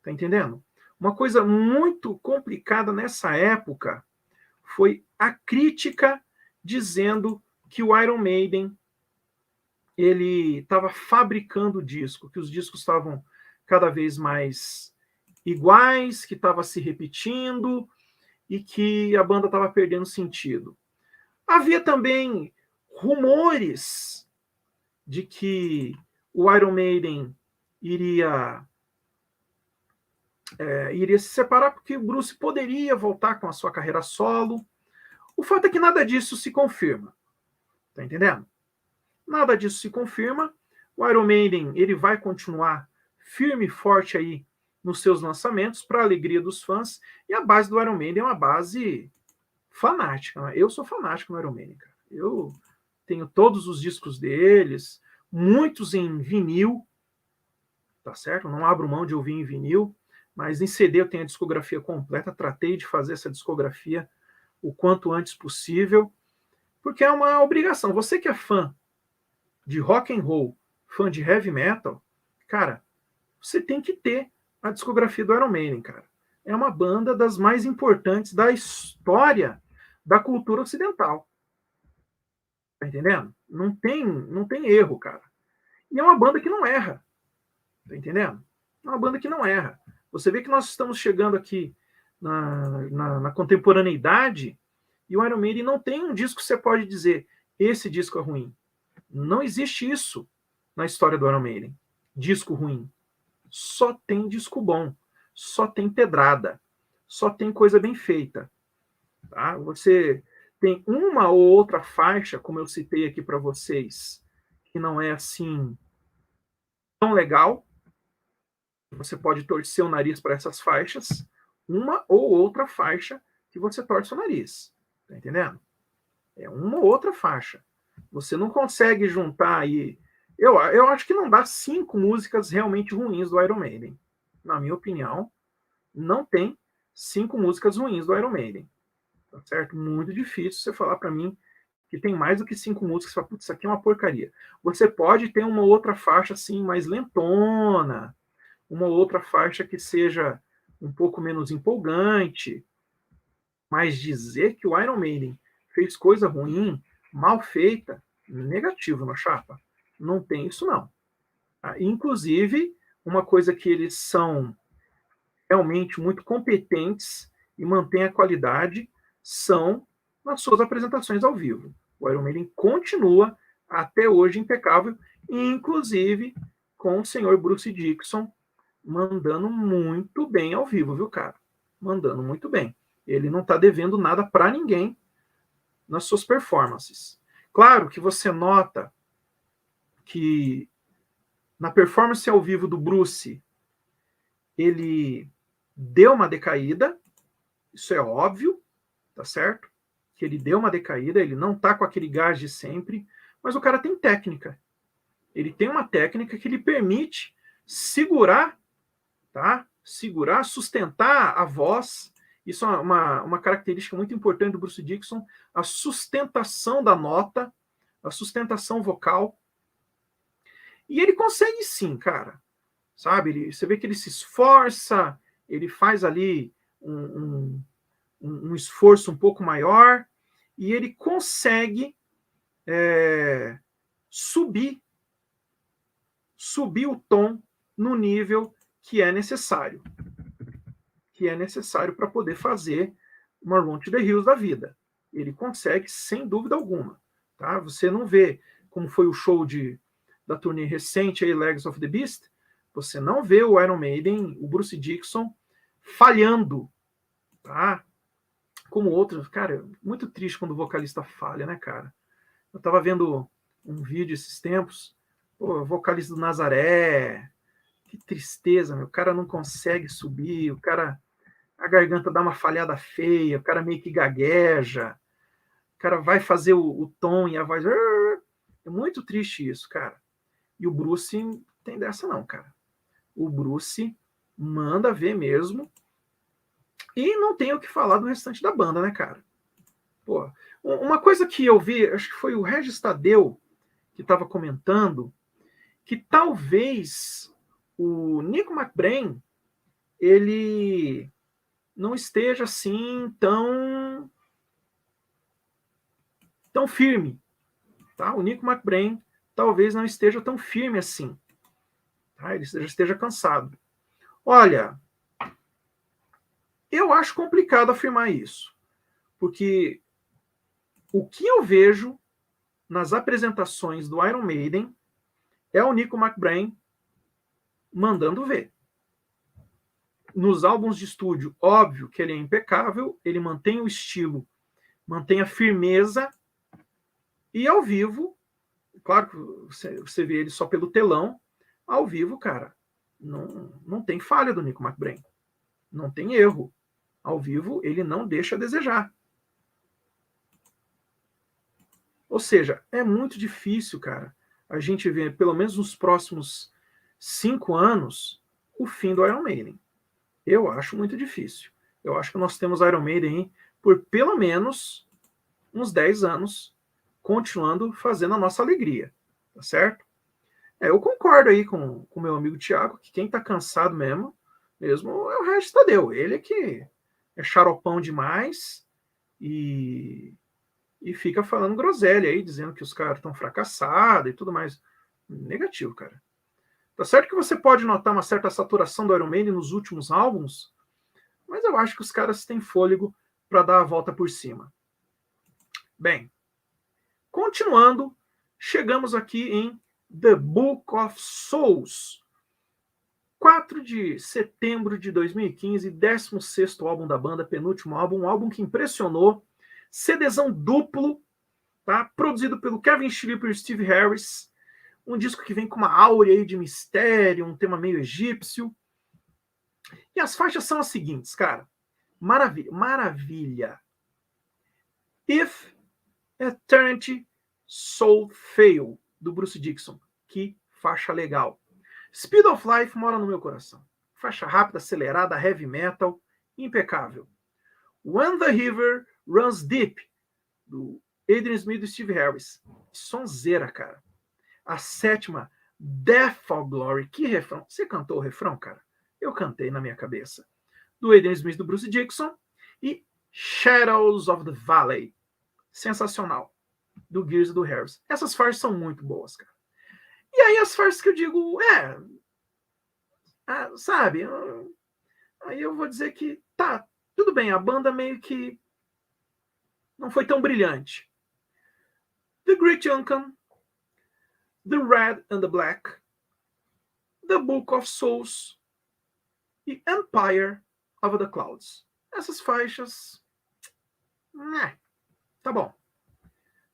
tá entendendo? Uma coisa muito complicada nessa época foi a crítica dizendo que o Iron Maiden ele estava fabricando disco, que os discos estavam cada vez mais iguais, que estava se repetindo e que a banda estava perdendo sentido. Havia também rumores de que o Iron Maiden iria se separar porque o Bruce poderia voltar com a sua carreira solo. O fato é que nada disso se confirma. Tá entendendo? Nada disso se confirma. O Iron Maiden ele vai continuar firme e forte aí nos seus lançamentos, para a alegria dos fãs. E a base do Iron Maiden é uma base fanática. Né? Eu sou fanático no Iron Maiden, cara. Eu tenho todos os discos deles, muitos em vinil, tá certo? Não abro mão de ouvir em vinil, mas em CD eu tenho a discografia completa. Tratei de fazer essa discografia o quanto antes possível, porque é uma obrigação. Você que é fã de rock and roll, fã de heavy metal, cara, você tem que ter a discografia do Iron Maiden, cara. É uma banda das mais importantes da história da cultura ocidental. Tá entendendo? Não tem erro, cara. E é uma banda que não erra. Tá entendendo? É uma banda que não erra. Você vê que nós estamos chegando aqui na contemporaneidade e o Iron Maiden não tem um disco que você pode dizer esse disco é ruim. Não existe isso na história do Iron Maiden. Disco ruim. Só tem disco bom. Só tem pedrada. Só tem coisa bem feita. Tá? Você tem uma ou outra faixa, como eu citei aqui para vocês, que não é assim tão legal. Você pode torcer o nariz para essas faixas. Uma ou outra faixa que você torce o nariz. Tá entendendo? É uma ou outra faixa. Você não consegue juntar aí. Eu acho que não dá 5 músicas realmente ruins do Iron Maiden. Na minha opinião, não tem 5 músicas ruins do Iron Maiden. Tá certo? Muito difícil você falar para mim que tem mais do que 5 músicas. Você fala, putz, isso aqui é uma porcaria. Você pode ter uma outra faixa assim, mais lentona, uma outra faixa que seja um pouco menos empolgante, mas dizer que o Iron Maiden fez coisa ruim, mal feita, negativo na chapa. Não tem isso, não. Inclusive, uma coisa que eles são realmente muito competentes e mantêm a qualidade são nas suas apresentações ao vivo. O Iron Maiden continua até hoje impecável, inclusive com o senhor Bruce Dickinson mandando muito bem ao vivo, viu, cara? Mandando muito bem. Ele não está devendo nada para ninguém nas suas performances. Claro que você nota que na performance ao vivo do Bruce, ele deu uma decaída, isso é óbvio, tá certo? Que ele deu uma decaída, ele não tá com aquele gás de sempre, mas o cara tem técnica. Ele tem uma técnica que lhe permite segurar, tá? Segurar, sustentar a voz. Isso é uma característica muito importante do Bruce Dickinson, a sustentação da nota, a sustentação vocal. E ele consegue sim, cara. Sabe? Você vê que ele se esforça, ele faz ali um esforço um pouco maior e ele consegue subir o tom no nível que é necessário para poder fazer uma Run to the Hills da vida. Ele consegue, sem dúvida alguma. Tá? Você não vê como foi o show da turnê recente, aí, Legs of the Beast, você não vê o Iron Maiden, o Bruce Dickinson, falhando, tá? Como outros. Cara, muito triste quando o vocalista falha, né, cara? Eu tava vendo um vídeo esses tempos, o vocalista do Nazaré, que tristeza, meu. O cara não consegue subir, a garganta dá uma falhada feia, o cara meio que gagueja, o cara vai fazer o tom e a voz. É muito triste isso, cara. E o Bruce tem dessa não, cara. O Bruce manda ver mesmo. E não tem o que falar do restante da banda, né, cara? Pô, uma coisa que eu vi, acho que foi o Regis Tadeu que estava comentando, que talvez o Nico McBrain ele não esteja assim tão firme, tá? O Nico McBrain talvez não esteja tão firme assim, tá? Ele já esteja cansado. Olha, eu acho complicado afirmar isso, porque o que eu vejo nas apresentações do Iron Maiden é o Nico McBrain mandando ver. Nos álbuns de estúdio, óbvio que ele é impecável, ele mantém o estilo, mantém a firmeza, e ao vivo, claro que você vê ele só pelo telão, ao vivo, cara, não tem falha do Nico McBrain, não tem erro. Ao vivo, ele não deixa a desejar. Ou seja, é muito difícil, cara, a gente ver, pelo menos nos próximos 5 anos, o fim do Iron Maiden. Eu acho muito difícil. Eu acho que nós temos Iron Maiden por pelo menos uns 10 anos, continuando fazendo a nossa alegria, tá certo? Eu concordo aí com o meu amigo Thiago, que quem tá cansado mesmo é o Regis Tadeu. Ele é que é xaropão demais e fica falando groselha aí, dizendo que os caras estão fracassados e tudo mais. Negativo, cara. Tá certo que você pode notar uma certa saturação do Iron Maiden nos últimos álbuns, mas eu acho que os caras têm fôlego para dar a volta por cima. Bem, continuando, chegamos aqui em The Book of Souls. 4 de setembro de 2015, 16º álbum da banda, penúltimo álbum, um álbum que impressionou, CDzão duplo, tá? Produzido pelo Kevin Schliper e Steve Harris, um disco que vem com uma áurea aí de mistério, um tema meio egípcio. E as faixas são as seguintes, cara. Maravilha, maravilha. If Eternity Soul Fail, do Bruce Dickinson. Que faixa legal. Speed of Life mora no meu coração. Faixa rápida, acelerada, heavy metal, impecável. When the River Runs Deep, do Adrian Smith e Steve Harris. Sonzeira, cara. A 7ª, Death of Glory. Que refrão. Você cantou o refrão, cara? Eu cantei na minha cabeça. Do Adrian Smith e do Bruce Dickinson. E Shadows of the Valley. Sensacional. Do Gears e do Harris. Essas faixas são muito boas, cara. E aí as faixas que eu digo, sabe? Aí eu vou dizer que tá, tudo bem, a banda meio que não foi tão brilhante. The Great Uncan, The Red and the Black, The Book of Souls e Empire of the Clouds. Essas faixas, né, tá bom.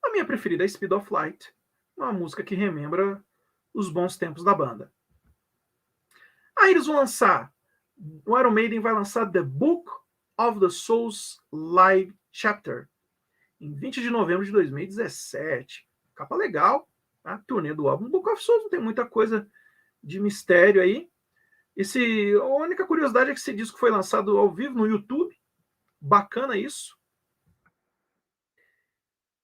A minha preferida é Speed of Light, uma música que remembra os bons tempos da banda. Aí eles vão lançar, o Iron Maiden vai lançar The Book of the Souls Live Chapter, em 20 de novembro de 2017. Capa legal, tá? Turnê do álbum. Book of Souls não tem muita coisa de mistério aí. A única curiosidade é que esse disco foi lançado ao vivo no YouTube. Bacana isso.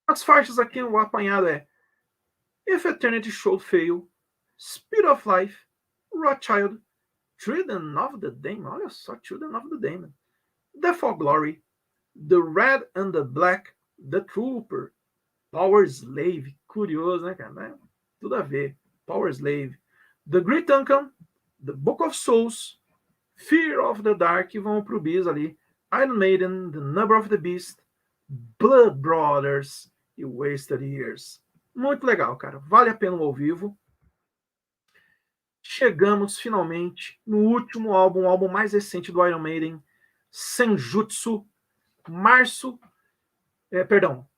As faixas aqui, o apanhado é If Eternity Should Fail, Speed of Life, Rothschild, Children of the Damned, olha só, Children of the Damned, Death for Glory, The Red and the Black, The Trooper, Power Slave, curioso, né, cara? Tudo a ver. Power Slave, The Great Uncle, The Book of Souls, Fear of the Dark, e vão pro bis ali, Iron Maiden, The Number of the Beast, Blood Brothers e Wasted Years. Muito legal, cara. Vale a pena ao vivo. Chegamos finalmente no último álbum, o álbum mais recente do Iron Maiden, Senjutsu,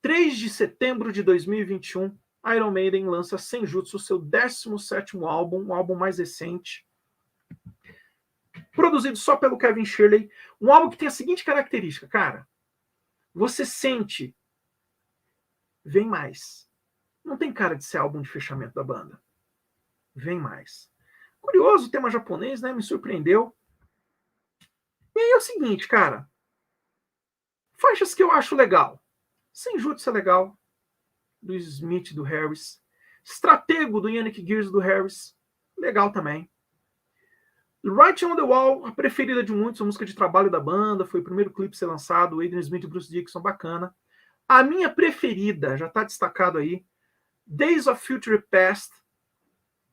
3 de setembro de 2021, Iron Maiden lança Senjutsu, seu 17º álbum, o álbum mais recente, produzido só pelo Kevin Shirley, um álbum que tem a seguinte característica, cara, você sente, vem mais. Não tem cara de ser álbum de fechamento da banda. Vem mais. Curioso, o tema japonês, né? Me surpreendeu. E aí é o seguinte, cara. Faixas que eu acho legal. Senjutsu é legal. Do Smith, do Harris. Stratego, do Yannick Gears, do Harris. Legal também. Right on the Wall, a preferida de muitos, a música de trabalho da banda. Foi o primeiro clipe a ser lançado. Adrian Smith e Bruce Dickinson, bacana. A minha preferida, já está destacado aí. Days of Future Past,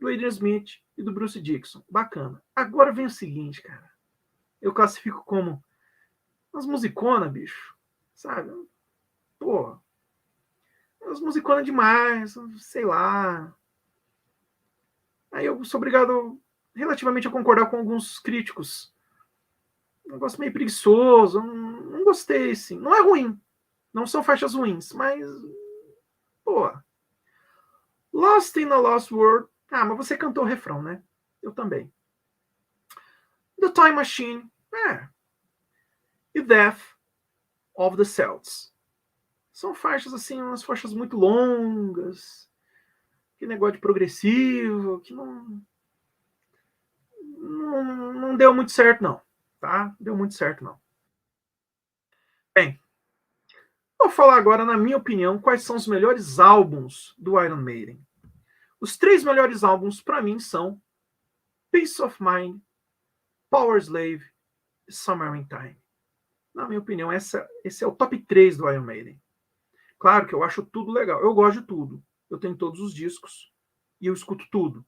do Adrian Smith e do Bruce Dickinson. Bacana. Agora vem o seguinte, cara. Eu classifico como umas musiconas, bicho. Sabe? Pô. Umas musiconas demais. Sei lá. Aí eu sou obrigado relativamente a concordar com alguns críticos. Um negócio meio preguiçoso. Não gostei, sim. Não é ruim. Não são faixas ruins, mas... Pô. Lost in a Lost World. Ah, mas você cantou o refrão, né? Eu também. The Time Machine. E Death of the Celts. São faixas, assim, umas faixas muito longas. Que negócio de progressivo, que não deu muito certo, não. Tá? Não deu muito certo, não. Bem, vou falar agora, na minha opinião, quais são os melhores álbuns do Iron Maiden. Os 3 melhores álbuns, para mim, são Peace of Mind, Power Slave e Summer in Time. Na minha opinião, esse é o top 3 do Iron Maiden. Claro que eu acho tudo legal. Eu gosto de tudo. Eu tenho todos os discos e eu escuto tudo.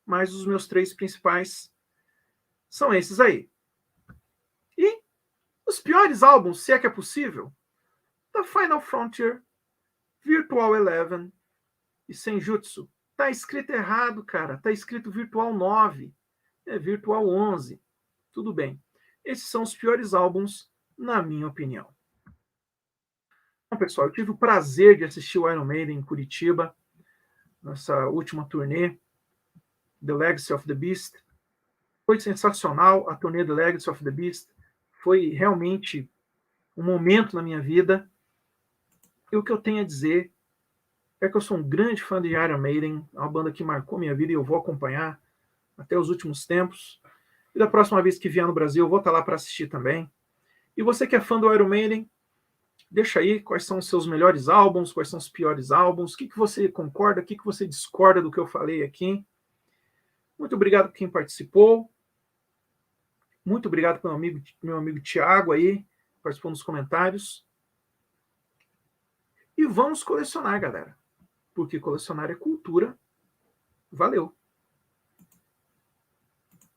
Mas os meus 3 principais são esses aí. E os piores álbuns, se é que é possível, The Final Frontier, Virtual Eleven e Senjutsu. Tá escrito errado, cara. Tá escrito Virtual 9. É Virtual 11. Tudo bem. Esses são os piores álbuns, na minha opinião. Bom, pessoal, eu tive o prazer de assistir o Iron Maiden em Curitiba, nessa última turnê, The Legacy of the Beast. Foi sensacional a turnê The Legacy of the Beast. Foi realmente um momento na minha vida. E o que eu tenho a dizer é que eu sou um grande fã de Iron Maiden, uma banda que marcou minha vida e eu vou acompanhar até os últimos tempos. E da próxima vez que vier no Brasil, eu vou estar lá para assistir também. E você que é fã do Iron Maiden, deixa aí quais são os seus melhores álbuns, quais são os piores álbuns, o que você concorda, o que você discorda do que eu falei aqui. Muito obrigado por quem participou. Muito obrigado pelo meu amigo Thiago aí, participou nos comentários. E vamos colecionar, galera. Porque colecionar é cultura. Valeu!